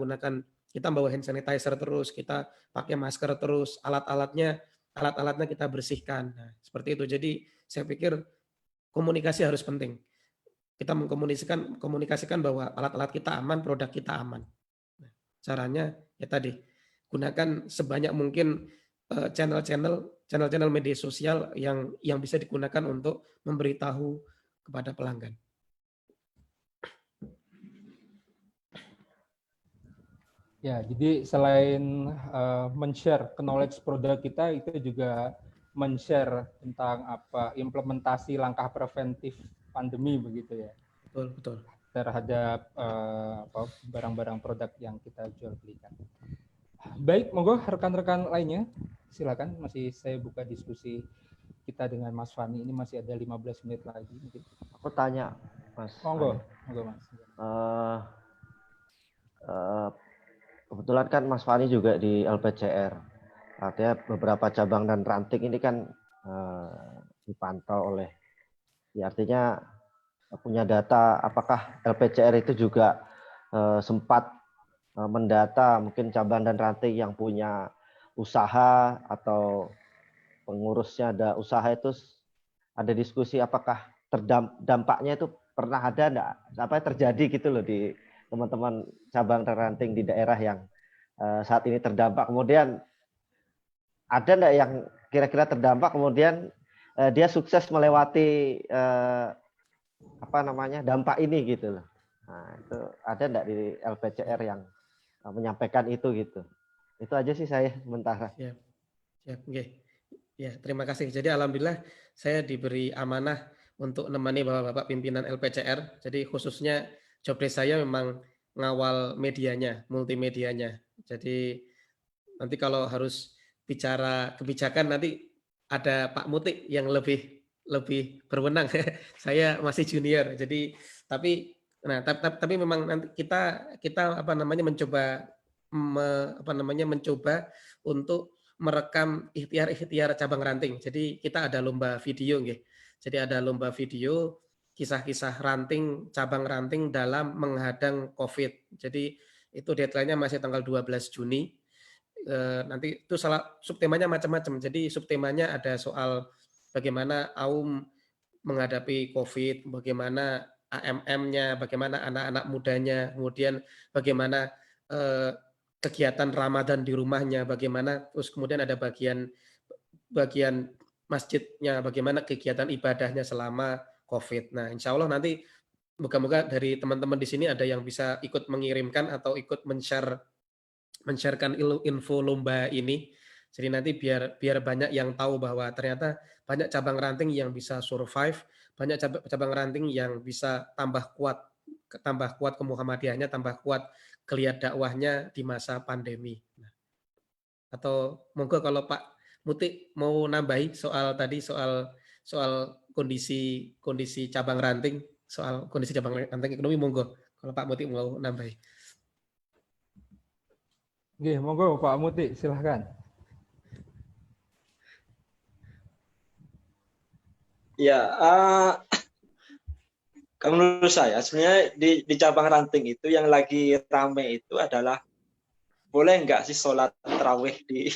bawa hand sanitizer terus, kita pakai masker terus, alat-alatnya kita bersihkan. Nah, seperti itu. Jadi saya pikir komunikasi harus penting. Kita komunikasikan bahwa alat-alat kita aman, produk kita aman. Nah, caranya ya tadi, gunakan sebanyak mungkin channel-channel media sosial yang bisa digunakan untuk memberitahu kepada pelanggan. Ya, jadi selain men-share knowledge produk kita, itu juga men-share tentang implementasi langkah preventif pandemi begitu ya. Betul. Terhadap barang-barang produk yang kita jual belikan. Baik, monggo rekan-rekan lainnya, silakan. Masih saya buka diskusi kita dengan Mas Fani. Ini masih ada 15 menit lagi. Mungkin. Aku tanya, Mas. Monggo Mas. Kebetulan kan Mas Fani juga di LPCR. Artinya beberapa cabang dan ranting ini kan dipantau oleh, ya artinya punya data apakah LPCR itu juga sempat mendata mungkin cabang dan ranting yang punya usaha atau pengurusnya ada usaha, itu ada diskusi apakah dampaknya itu pernah ada enggak, apa yang terjadi gitu loh di teman-teman cabang dan ranting di daerah yang saat ini terdampak. Kemudian ada enggak yang kira-kira terdampak kemudian dia sukses melewati dampak ini gitu loh. Nah, itu ada enggak di LPCR yang menyampaikan itu gitu. Itu aja sih saya sementara. Ya, okay. Ya, terima kasih. Jadi alhamdulillah saya diberi amanah untuk menemani Bapak-bapak pimpinan LPCR. Jadi khususnya job desk saya memang ngawal medianya, multimedianya. Jadi nanti kalau harus bicara kebijakan nanti ada Pak Muti yang lebih berwenang. Saya masih junior. Jadi tapi memang nanti kita mencoba untuk merekam ikhtiar cabang ranting. Jadi kita ada lomba video nggih. Jadi ada lomba video kisah-kisah ranting, cabang ranting dalam menghadang COVID. Jadi itu deadline-nya masih tanggal 12 Juni. Nanti itu subtemanya macam-macam. Jadi subtemanya ada soal bagaimana AUM menghadapi COVID, bagaimana AMM-nya, bagaimana anak-anak mudanya, kemudian bagaimana kegiatan Ramadan di rumahnya, bagaimana, terus kemudian ada bagian masjidnya, bagaimana kegiatan ibadahnya selama COVID. Nah, insya Allah nanti moga-moga dari teman-teman di sini ada yang bisa ikut mengirimkan atau ikut men-sharekan info lomba ini. Jadi nanti biar banyak yang tahu bahwa ternyata banyak cabang ranting yang bisa survive, banyak cabang ranting yang bisa tambah kuat kemuhammadiyahnya, tambah kuat geliat dakwahnya di masa pandemi. Atau monggo kalau Pak Muti mau nambahi soal kondisi cabang ranting, soal kondisi cabang ranting ekonomi, monggo kalau Pak Muti mau nambahi. Oke, monggo Pak Muti, silahkan. Ya, menurut saya sebenarnya di cabang ranting itu yang lagi rame itu adalah boleh nggak sih sholat tarawih di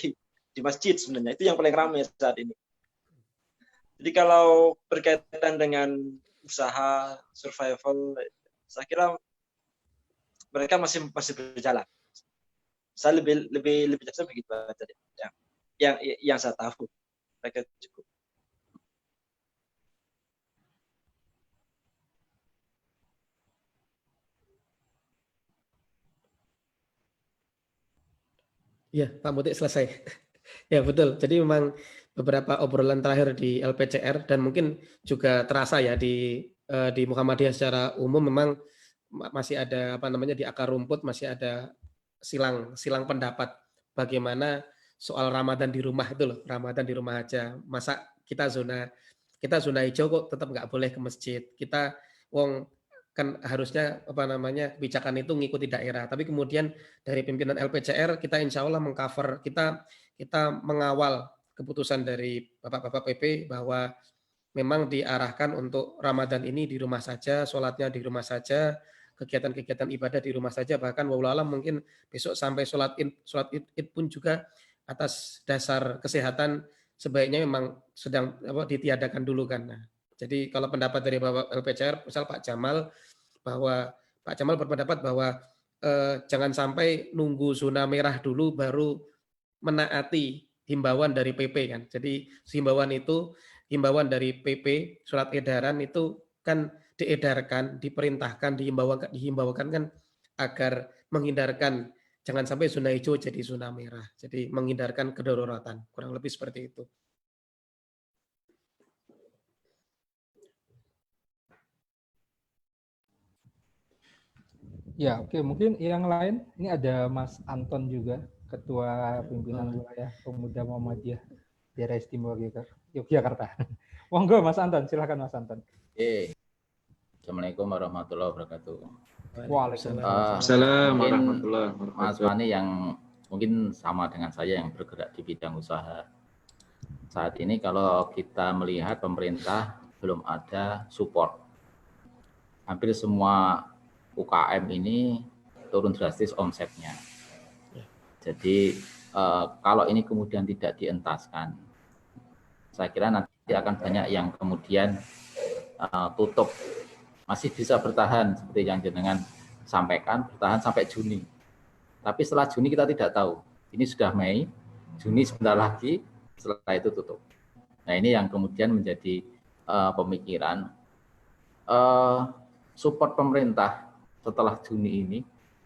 masjid, sebenarnya itu yang paling ramai saat ini. Jadi kalau berkaitan dengan usaha survival, saya kira mereka masih berjalan. Saya lebih jasa begitu aja yang saya tahu. Mereka cukup. Ya, Pak Muti selesai. Ya, betul. Jadi memang beberapa obrolan terakhir di LPCR dan mungkin juga terasa ya di Muhammadiyah secara umum memang masih ada di akar rumput masih ada silang pendapat bagaimana soal Ramadan di rumah itu loh, Ramadan di rumah aja. Masa kita zona hijau kok tetap nggak boleh ke masjid. Kita kan harusnya kebijakan itu mengikuti daerah. Tapi kemudian dari pimpinan LPCR kita insya Allah mengcover, kita mengawal keputusan dari Bapak-Bapak PP bahwa memang diarahkan untuk Ramadan ini di rumah saja, sholatnya di rumah saja, kegiatan-kegiatan ibadah di rumah saja, bahkan wallahu alam mungkin besok sampai sholat id pun juga atas dasar kesehatan sebaiknya memang sedang ditiadakan dulu kan. Nah, jadi kalau pendapat dari Bapak LPCR, misal Pak Jamal berpendapat bahwa jangan sampai nunggu zona merah dulu baru menaati himbauan dari PP kan. Jadi himbauan dari PP surat edaran itu kan diedarkan, diperintahkan, dihimbaukan kan agar menghindarkan jangan sampai zona hijau jadi zona merah. Jadi menghindarkan kedaruratan. Kurang lebih seperti itu. Ya, oke. Mungkin yang lain, ini ada Mas Anton juga, Ketua Pimpinan Wilayah Pemuda Muhammadiyah Daerah Istimewa Yogyakarta. Monggo Mas Anton, silakan Mas Anton. Assalamualaikum warahmatullahi wabarakatuh. Waalaikumsalam warahmatullahi wabarakatuh. Mas Fani yang mungkin sama dengan saya yang bergerak di bidang usaha. Saat ini kalau kita melihat pemerintah belum ada support. Hampir semua UKM ini turun drastis omsetnya. Jadi kalau ini kemudian tidak dientaskan, saya kira nanti akan banyak yang kemudian tutup. Masih bisa bertahan seperti yang jenengan sampaikan, bertahan sampai Juni. Tapi setelah Juni kita tidak tahu. Ini sudah Mei, Juni sebentar lagi, setelah itu tutup. Nah ini yang kemudian menjadi pemikiran. Support pemerintah setelah Juni ini,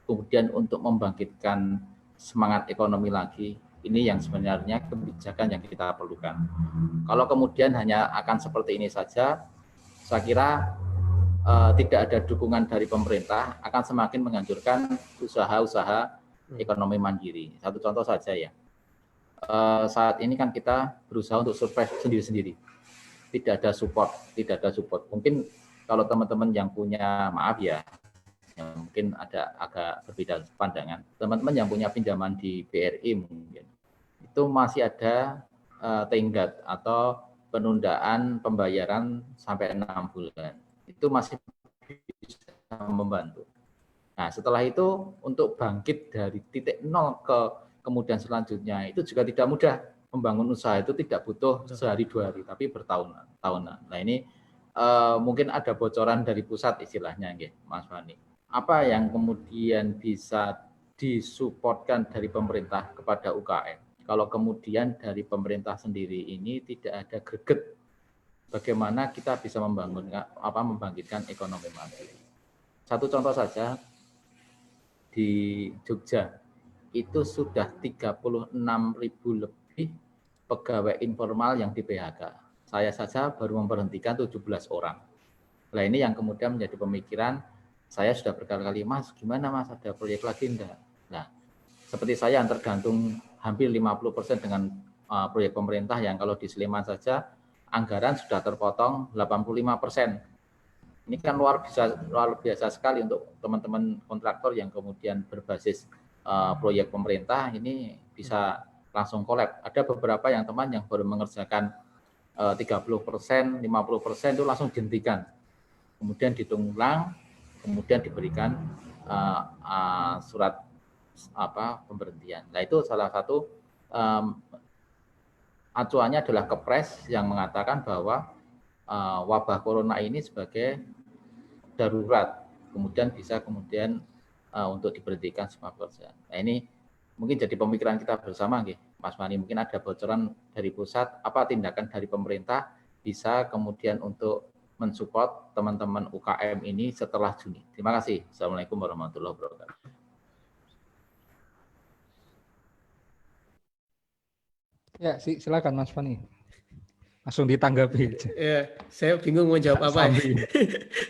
kemudian untuk membangkitkan semangat ekonomi lagi, ini yang sebenarnya kebijakan yang kita perlukan. Kalau kemudian hanya akan seperti ini saja, saya kira tidak ada dukungan dari pemerintah, akan semakin menghancurkan usaha-usaha ekonomi mandiri. Satu contoh saja ya, saat ini kan kita berusaha untuk survive sendiri-sendiri. Tidak ada support. Mungkin kalau teman-teman yang punya, maaf ya, yang mungkin ada agak berbeda pandangan. Teman-teman yang punya pinjaman di BRI mungkin itu masih ada tenggat atau penundaan pembayaran sampai 6 bulan. Itu masih bisa membantu. Nah, setelah itu untuk bangkit dari titik nol ke kemudian selanjutnya itu juga tidak mudah. Membangun usaha itu tidak butuh sehari 2 hari, tapi bertahun-tahunan. Nah, ini mungkin ada bocoran dari pusat istilahnya, Mas Fani. Apa yang kemudian bisa disuportkan dari pemerintah kepada UKM? Kalau kemudian dari pemerintah sendiri ini tidak ada greget, bagaimana kita bisa membangkitkan ekonomi mandiri? Satu contoh saja, di Jogja itu sudah 36.000 lebih pegawai informal yang di PHK. Saya saja baru memberhentikan 17 orang. Nah ini yang kemudian menjadi pemikiran. Saya sudah berkali-kali, Mas, gimana Mas, ada proyek lagi enggak? Nah, seperti saya yang tergantung hampir 50% dengan proyek pemerintah yang kalau di Sleman saja, anggaran sudah terpotong 85%. Ini kan luar biasa sekali untuk teman-teman kontraktor yang kemudian berbasis proyek pemerintah, ini bisa langsung kolab. Ada beberapa yang teman yang baru mengerjakan 30%, 50% itu langsung dihentikan. Kemudian dihitung ulang, kemudian diberikan surat pemberhentian. Nah itu salah satu acuannya adalah Kepres yang mengatakan bahwa wabah corona ini sebagai darurat, kemudian bisa untuk diberhentikan semua pekerjaan. Nah ini mungkin jadi pemikiran kita bersama, Mas Mani. Mungkin ada bocoran dari pusat, apa tindakan dari pemerintah bisa kemudian untuk mensupport teman-teman UKM ini setelah Juni. Terima kasih. Assalamualaikum warahmatullahi wabarakatuh. Ya, silakan Mas Fani. Langsung ditanggapi. Ya, saya bingung mau jawab apa.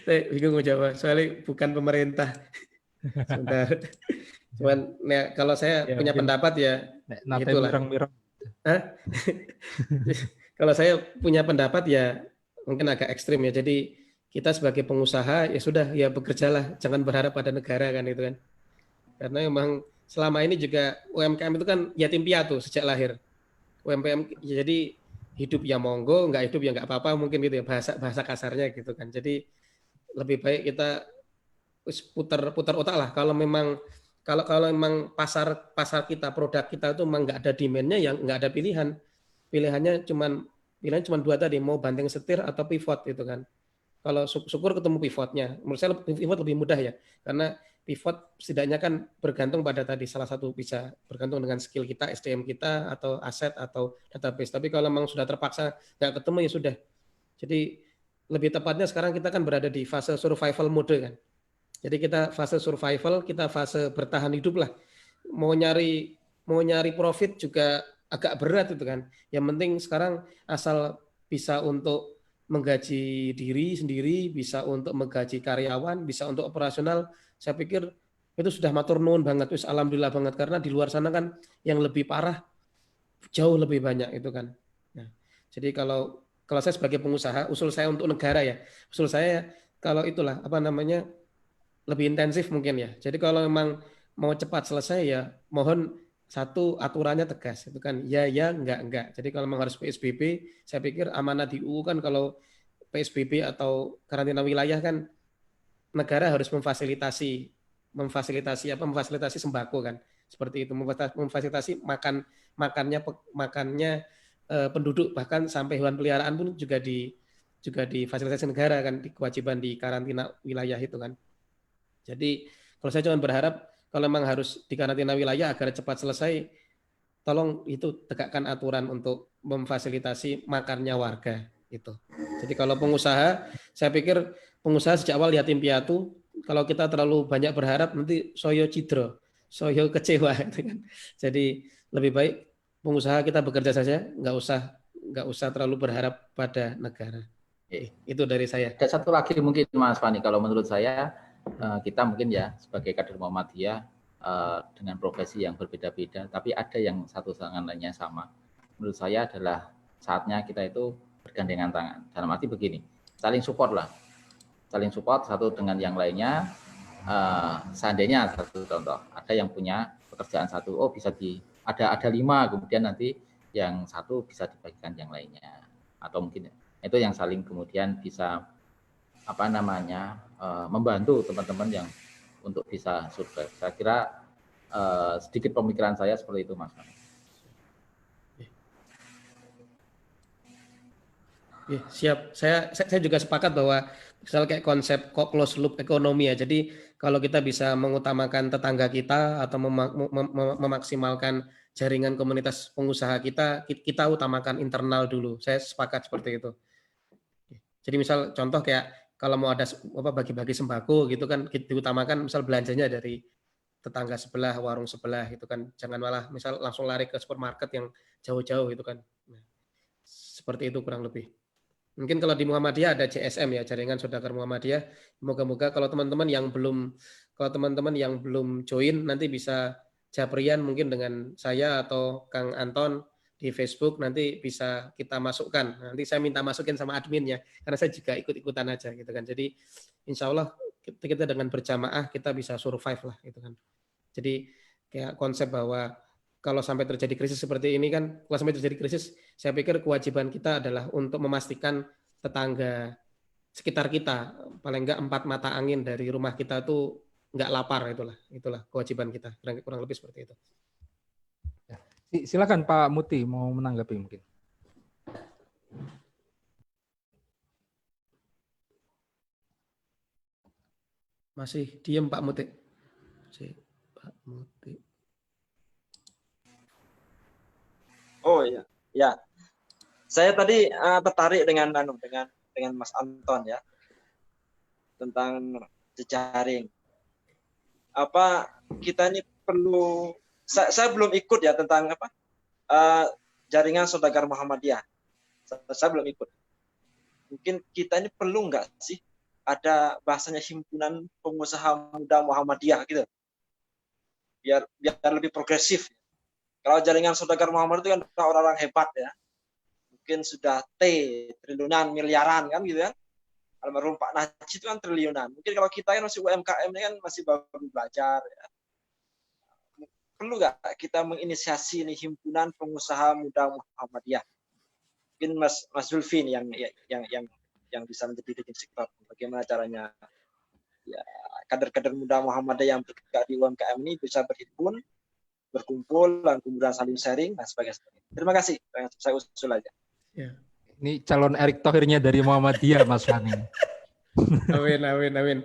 Saya bingung mau jawab. Soalnya bukan pemerintah. Sebentar. Cuman kalau saya punya pendapat ya itulah. Kalau saya punya pendapat ya mungkin agak ekstrim ya. Jadi kita sebagai pengusaha ya sudah ya bekerjalah, jangan berharap pada negara kan itu kan. Karena memang selama ini juga UMKM itu kan yatim piatu sejak lahir. UMKM jadi hidup ya monggo, nggak hidup ya nggak apa-apa mungkin gitu ya, bahasa kasarnya gitu kan. Jadi lebih baik kita putar otak lah. Kalau memang pasar kita, produk kita itu memang nggak ada demand-nya, yang nggak ada pilihan. Pilihannya cuma dua tadi, mau banting setir atau pivot itu kan. Kalau syukur ketemu pivotnya. Menurut saya pivot lebih mudah ya, karena pivot setidaknya kan bergantung pada tadi, salah satu bisa bergantung dengan skill kita, SDM kita, atau aset, atau database. Tapi kalau memang sudah terpaksa nggak ketemu ya sudah. Jadi lebih tepatnya sekarang kita kan berada di fase survival mode kan. Jadi kita fase survival, kita fase bertahan hidup lah. Mau nyari profit juga agak berat itu kan. Yang penting sekarang asal bisa untuk menggaji diri sendiri, bisa untuk menggaji karyawan, bisa untuk operasional, saya pikir itu sudah matur nuwun banget, wis alhamdulillah banget, karena di luar sana kan yang lebih parah jauh lebih banyak itu kan. Nah, jadi kalau saya sebagai pengusaha, usul saya untuk negara ya, usul saya kalau itulah lebih intensif mungkin ya. Jadi kalau memang mau cepat selesai ya mohon satu aturannya tegas itu kan, ya enggak. Jadi kalau memang harus PSBB, saya pikir amanah di UU kan kalau PSBB atau karantina wilayah kan negara harus memfasilitasi sembako kan, seperti itu, memfasilitasi makannya penduduk, bahkan sampai hewan peliharaan pun juga difasilitasi negara kan, kewajiban di karantina wilayah itu kan. Jadi kalau saya cuma berharap kalau memang harus di karantina wilayah agar cepat selesai, tolong itu tegakkan aturan untuk memfasilitasi makannya warga itu. Jadi kalau pengusaha, saya pikir pengusaha sejak awal yatim piatu. Kalau kita terlalu banyak berharap nanti soyo cidro, soyo kecewa. Gitu kan. Jadi lebih baik pengusaha kita bekerja saja, nggak usah terlalu berharap pada negara. Itu dari saya. Ada satu lagi mungkin Mas Fani, kalau menurut saya kita mungkin ya sebagai kader Muhammadiyah dengan profesi yang berbeda-beda, tapi ada yang satu dengan lainnya sama. Menurut saya adalah saatnya kita itu bergandengan tangan. Dalam arti begini, saling support lah, saling support satu dengan yang lainnya. Seandainya satu contoh, ada yang punya pekerjaan satu, bisa ada 5, kemudian nanti yang satu bisa dibagikan yang lainnya, atau mungkin itu yang saling kemudian bisa membantu teman-teman yang untuk bisa survive. Saya kira sedikit pemikiran saya seperti itu, Mas. Ya, siap. Saya juga sepakat bahwa misal kayak konsep closed loop ekonomi ya. Jadi kalau kita bisa mengutamakan tetangga kita atau memaksimalkan jaringan komunitas pengusaha kita utamakan internal dulu. Saya sepakat seperti itu. Jadi misal contoh kayak kalau mau ada bagi-bagi sembako gitu kan, diutamakan misal belanjanya dari tetangga sebelah, warung sebelah gitu kan. Jangan malah misal langsung lari ke supermarket yang jauh-jauh gitu kan. Nah, seperti itu kurang lebih. Mungkin kalau di Muhammadiyah ada JSM ya, Jaringan Saudagar Muhammadiyah. Moga-moga kalau teman-teman yang belum join nanti bisa japrian mungkin dengan saya atau Kang Anton di Facebook, nanti bisa kita masukkan. Nanti saya minta masukin sama adminnya, karena saya juga ikut-ikutan aja gitu kan. Jadi insya Allah kita dengan berjamaah kita bisa survive lah gitu kan. Jadi kayak konsep bahwa kalau sampai terjadi krisis seperti ini kan, kalau sampai terjadi krisis, saya pikir kewajiban kita adalah untuk memastikan tetangga sekitar kita, paling enggak 4 mata angin dari rumah kita tuh enggak lapar, itulah kewajiban kita, kurang lebih seperti itu. Silakan Pak Muti mau menanggapi mungkin. Masih diam Pak Muti. Oh iya, ya. Saya tadi tertarik dengan Mas Anton ya, tentang jejaring. Apa kita ini perlu? Saya belum ikut ya tentang jaringan Saudagar Muhammadiyah. Saya belum ikut. Mungkin kita ini perlu nggak sih ada bahasanya himpunan pengusaha muda Muhammadiyah gitu, biar lebih progresif. Kalau jaringan Saudagar Muhammadiyah itu kan orang-orang hebat ya, mungkin sudah triliunan, miliaran kan gitu ya. almarhum Pak Najib itu kan triliunan. Mungkin kalau kita kan masih UMKM ini kan masih baru belajar. Ya. Perlu nggak kita menginisiasi ini himpunan pengusaha muda Muhammadiyah? Mungkin Mas Zulfi ini yang bisa menjadi leading sektor. Bagaimana caranya ya, kader-kader muda Muhammadiyah yang bergerak di UMKM ini bisa berhimpun, berkumpul, dan kemudian saling sharing, dan sebagainya. Terima kasih. Saya usul aja. Ya. Ini calon Erick Thohirnya dari Muhammadiyah, Mas Fani. Amin, amin, amin.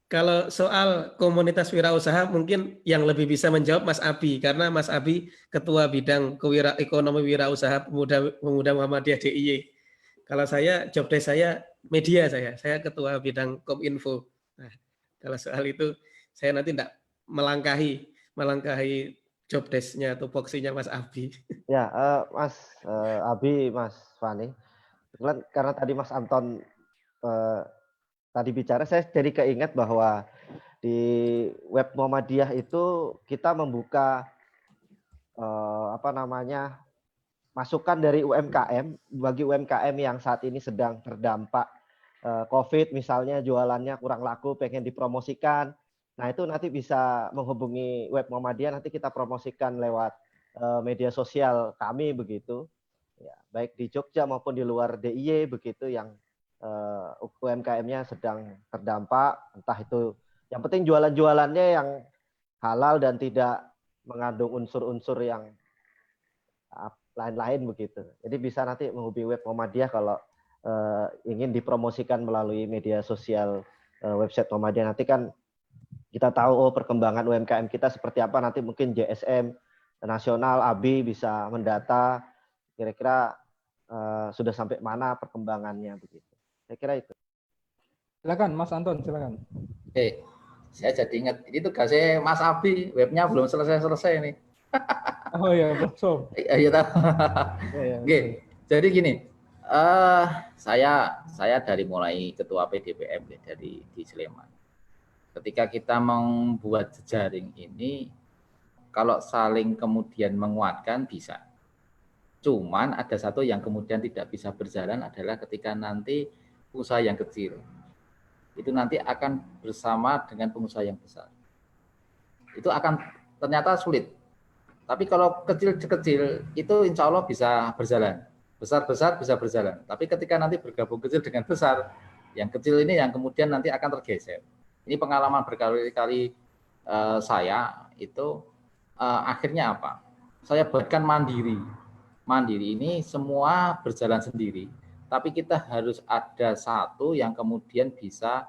Kalau soal komunitas wirausaha mungkin yang lebih bisa menjawab Mas Abi, karena Mas Abi Ketua Bidang Ekonomi Wirausaha Pemuda Muhammadiyah DIY. Kalau saya, job desk saya media, saya Ketua Bidang Kominfo. Nah, kalau soal itu saya nanti tidak melangkahi job desk-nya atau boxinya Mas Abi. Ya, Mas Abi, Mas Fani. Karena tadi Mas Anton tadi bicara, saya jadi keingat bahwa di web Muhammadiyah itu kita membuka masukan dari UMKM bagi UMKM yang saat ini sedang terdampak COVID, misalnya jualannya kurang laku, pengen dipromosikan. Nah, itu nanti bisa menghubungi web Muhammadiyah, nanti kita promosikan lewat media sosial kami begitu. Ya, baik di Jogja maupun di luar DIY begitu yang UMKM-nya sedang terdampak, entah itu yang penting jualan-jualannya yang halal dan tidak mengandung unsur-unsur yang lain-lain begitu. Jadi bisa nanti menghubungi web Muhammadiyah kalau ingin dipromosikan melalui media sosial website Muhammadiyah. Nanti kan kita tahu perkembangan UMKM kita seperti apa, nanti mungkin JSM nasional, ABI bisa mendata kira-kira sudah sampai mana perkembangannya begitu. Saya kira itu. Silakan Mas Anton, silakan. Saya jadi ingat ini tugasnya Mas Abi, webnya belum selesai nih. Oh iya, belum. Iya tahu. Oke, jadi gini, saya dari mulai ketua PDPM di Sleman. Ketika kita membuat jejaring ini, kalau saling kemudian menguatkan bisa. Cuman ada satu yang kemudian tidak bisa berjalan adalah ketika nanti pengusaha yang kecil itu nanti akan bersama dengan pengusaha yang besar. Itu akan ternyata sulit. Tapi kalau kecil-kecil itu insya Allah bisa berjalan. Besar-besar bisa berjalan. Tapi ketika nanti bergabung kecil dengan besar, yang kecil ini yang kemudian nanti akan tergeser. Ini pengalaman berkali-kali saya itu akhirnya apa? Saya buatkan mandiri. Mandiri ini semua berjalan sendiri. Tapi kita harus ada satu yang kemudian bisa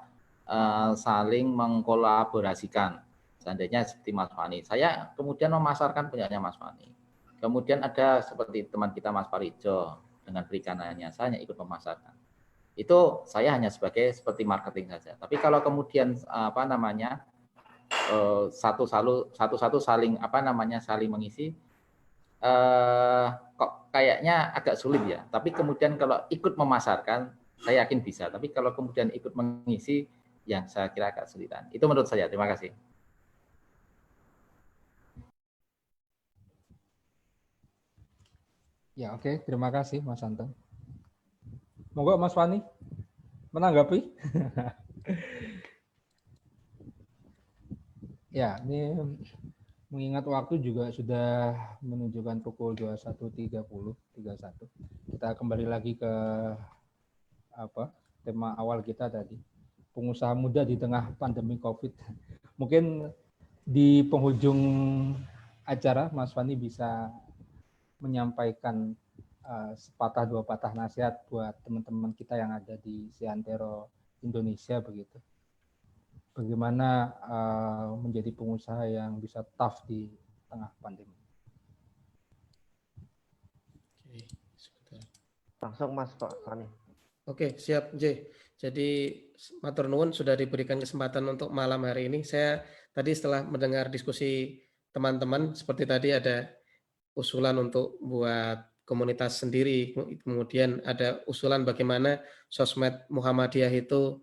saling mengkolaborasikan. Seandainya seperti Mas Fani. Saya kemudian memasarkan punyanya Mas Fani. Kemudian ada seperti teman kita Mas Parijo dengan perikanannya, saya hanya ikut memasarkan. Itu saya hanya seperti marketing saja. Tapi kalau kemudian satu-satu saling saling mengisi, kok kayaknya agak sulit ya. Tapi kemudian kalau ikut memasarkan, saya yakin bisa. Tapi kalau kemudian ikut mengisi, yang saya kira agak kesulitan. Itu menurut saya. Terima kasih. Ya, oke. Terima kasih Mas Anton. Monggo Mas Fani menanggapi. Ya, ini mengingat waktu juga sudah menunjukkan pukul 21.31. Kita kembali lagi ke tema awal kita tadi. Pengusaha muda di tengah pandemi COVID. Mungkin di penghujung acara Mas Fani bisa menyampaikan sepatah dua patah nasihat buat teman-teman kita yang ada di Seantero Indonesia begitu. Bagaimana menjadi pengusaha yang bisa tough di tengah pandemi. Langsung Mas Fani. Oke, siap J. Jadi matur nuwun sudah diberikan kesempatan untuk malam hari ini. Saya tadi setelah mendengar diskusi teman-teman, seperti tadi ada usulan untuk buat komunitas sendiri, kemudian ada usulan bagaimana sosmed Muhammadiyah itu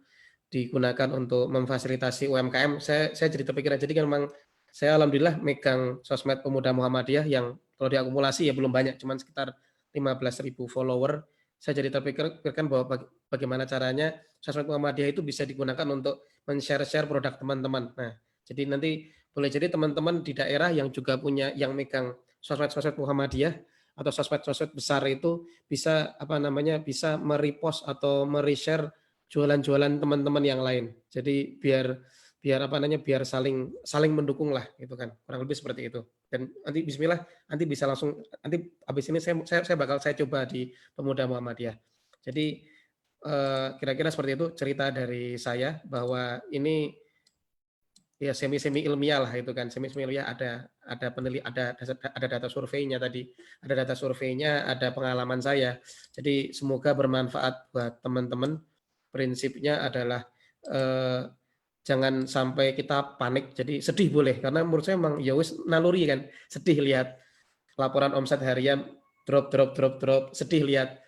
digunakan untuk memfasilitasi UMKM. Saya jadi terpikiran, jadi kan memang saya alhamdulillah megang sosmed Pemuda Muhammadiyah yang kalau diakumulasi ya belum banyak, cuman sekitar 15.000 follower. saya jadi terpikirkan bahwa bagaimana caranya Sosmed Muhammadiyah itu bisa digunakan untuk men-share produk teman-teman. Nah, jadi nanti boleh jadi teman-teman di daerah yang juga punya yang megang sosmed Muhammadiyah atau sosmed besar itu bisa bisa merepost atau mere-share jualan-jualan teman-teman yang lain. Jadi biar biar saling mendukung lah gitu kan. Kurang lebih seperti itu. Dan nanti bismillah nanti bisa langsung nanti habis ini saya bakal coba di Pemuda Muhammadiyah. Jadi kira-kira seperti itu cerita dari saya bahwa ini ya semi ilmiah lah itu kan. Semi ilmiah ada data surveinya tadi, ada data surveinya, ada pengalaman saya. Jadi semoga bermanfaat buat teman-teman. Prinsipnya adalah jangan sampai kita panik, jadi sedih boleh, karena menurut saya memang ya wis naluri kan, sedih lihat laporan omset harian drop, sedih lihat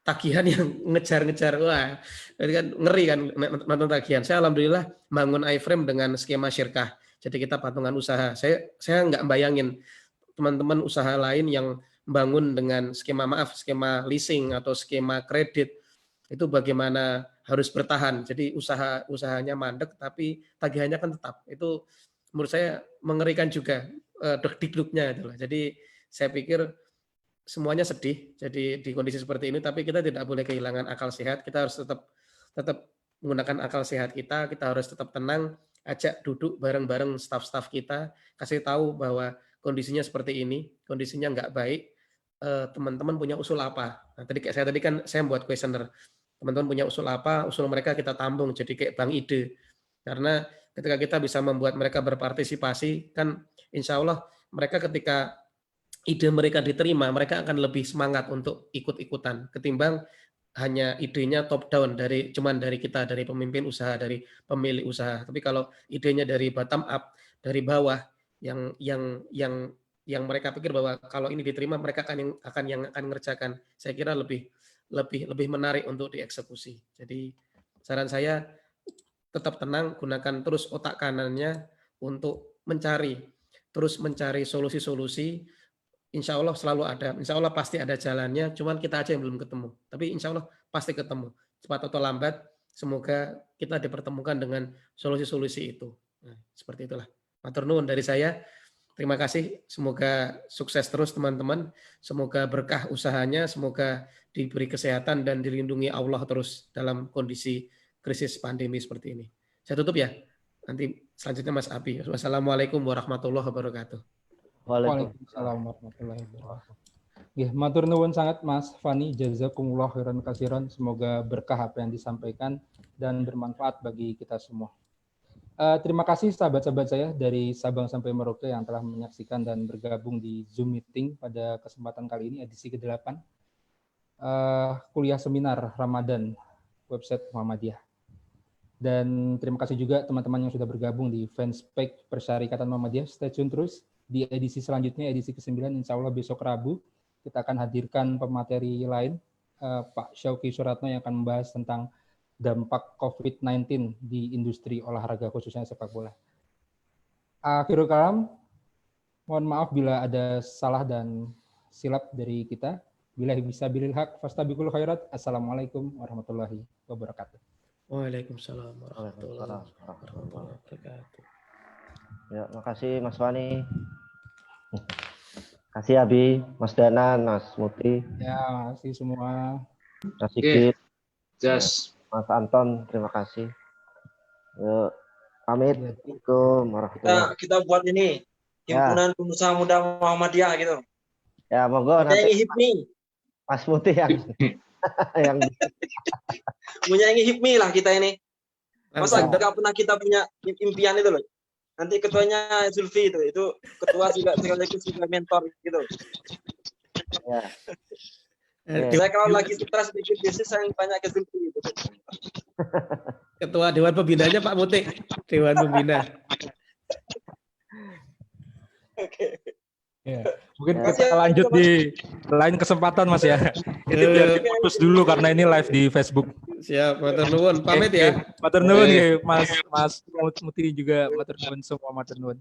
tagihan yang ngejar-ngejar, wah, jadi kan ngeri kan nonton tagihan. Saya alhamdulillah bangun iFrame dengan skema syirkah, jadi kita patungan usaha. Saya nggak bayangin teman-teman usaha lain yang bangun dengan skema skema leasing atau skema kredit, itu bagaimana harus bertahan. Jadi usahanya mandek tapi tagihannya kan tetap. Itu menurut saya mengerikan juga deg-degnya itulah. Jadi saya pikir semuanya sedih jadi di kondisi seperti ini, tapi kita tidak boleh kehilangan akal sehat. Kita harus tetap menggunakan akal sehat kita harus tetap tenang, ajak duduk bareng-bareng staff-staff kita, kasih tahu bahwa kondisinya seperti ini, kondisinya nggak baik, teman-teman punya usul apa. Nah, tadi kan saya membuat kuesioner. Teman-teman punya usul apa, usul mereka kita tampung jadi kayak bank ide. Karena ketika kita bisa membuat mereka berpartisipasi, kan insya Allah mereka ketika ide mereka diterima, mereka akan lebih semangat untuk ikut-ikutan ketimbang hanya idenya top down cuman dari kita, dari pemimpin usaha, dari pemilik usaha. Tapi kalau idenya dari bottom up, dari bawah, yang mereka pikir bahwa kalau ini diterima mereka akan ngerjakan. Saya kira lebih menarik untuk dieksekusi. Jadi saran saya tetap tenang, gunakan terus otak kanannya untuk terus mencari solusi-solusi. Insya Allah selalu ada, insya Allah pasti ada jalannya, cuman kita aja yang belum ketemu. Tapi insya Allah pasti ketemu. Cepat atau lambat, semoga kita dipertemukan dengan solusi-solusi itu. Nah, seperti itulah. Matur nuwun dari saya. Terima kasih, semoga sukses terus teman-teman, semoga berkah usahanya, semoga diberi kesehatan dan dilindungi Allah terus dalam kondisi krisis pandemi seperti ini. Saya tutup ya, nanti selanjutnya Mas Abi. Wassalamualaikum warahmatullahi wabarakatuh. Waalaikumsalam warahmatullahi wabarakatuh. Ya, matur nuwun sangat Mas Fani, jazakumullah khairan katsiran. Semoga berkah apa yang disampaikan dan bermanfaat bagi kita semua. Terima kasih sahabat-sahabat saya dari Sabang sampai Merauke yang telah menyaksikan dan bergabung di Zoom meeting pada kesempatan kali ini, edisi ke-8 kuliah seminar Ramadan website Muhammadiyah. Dan terima kasih juga teman-teman yang sudah bergabung di fanspage Persyarikatan Muhammadiyah. Stay tune terus di edisi selanjutnya, edisi ke-9, insya Allah besok Rabu kita akan hadirkan pemateri lain, Pak Syauki Suratno yang akan membahas tentang dampak COVID-19 di industri olahraga khususnya sepak bola. Akhirul kalam, mohon maaf bila ada salah dan silap dari kita. Billahi bisabilil haq, fastabiqul khairat. Assalamualaikum warahmatullahi wabarakatuh. Waalaikumsalam warahmatullahi wabarakatuh. Ya, makasih Mas Fani. Kasih Abi, Mas Danan, Mas Muti. Ya, makasih semua. Mas Sigit. Yes. Mas Anton, terima kasih. Yuk, pamit. Assalamualaikum warahmatullahi wabarakatuh. Kita buat ini himpunan pengusaha muda Muhammadiyah gitu. Ya, monggo nanti HIPMI. Mas Muti yang punya HIPMI lah kita ini. Masa nggak pernah kita punya impian itu loh. Nanti ketuanya Zulfi itu ketua juga sekaligus juga mentor gitu. Ya. Saya kalau lagi stres bikin bisnis saya tanya ke Zulfi gitu. Ketua Dewan Pembinanya Pak Muti, Dewan Pembina. Oke. Ya. Mungkin kita lanjut di lain kesempatan Mas ya. Ini biar diputus dulu karena ini live di Facebook. Siap, matur nuwun. Pamit ya. Matur nuwun ya Mas Muti juga matur nuwun semua matur nuwun.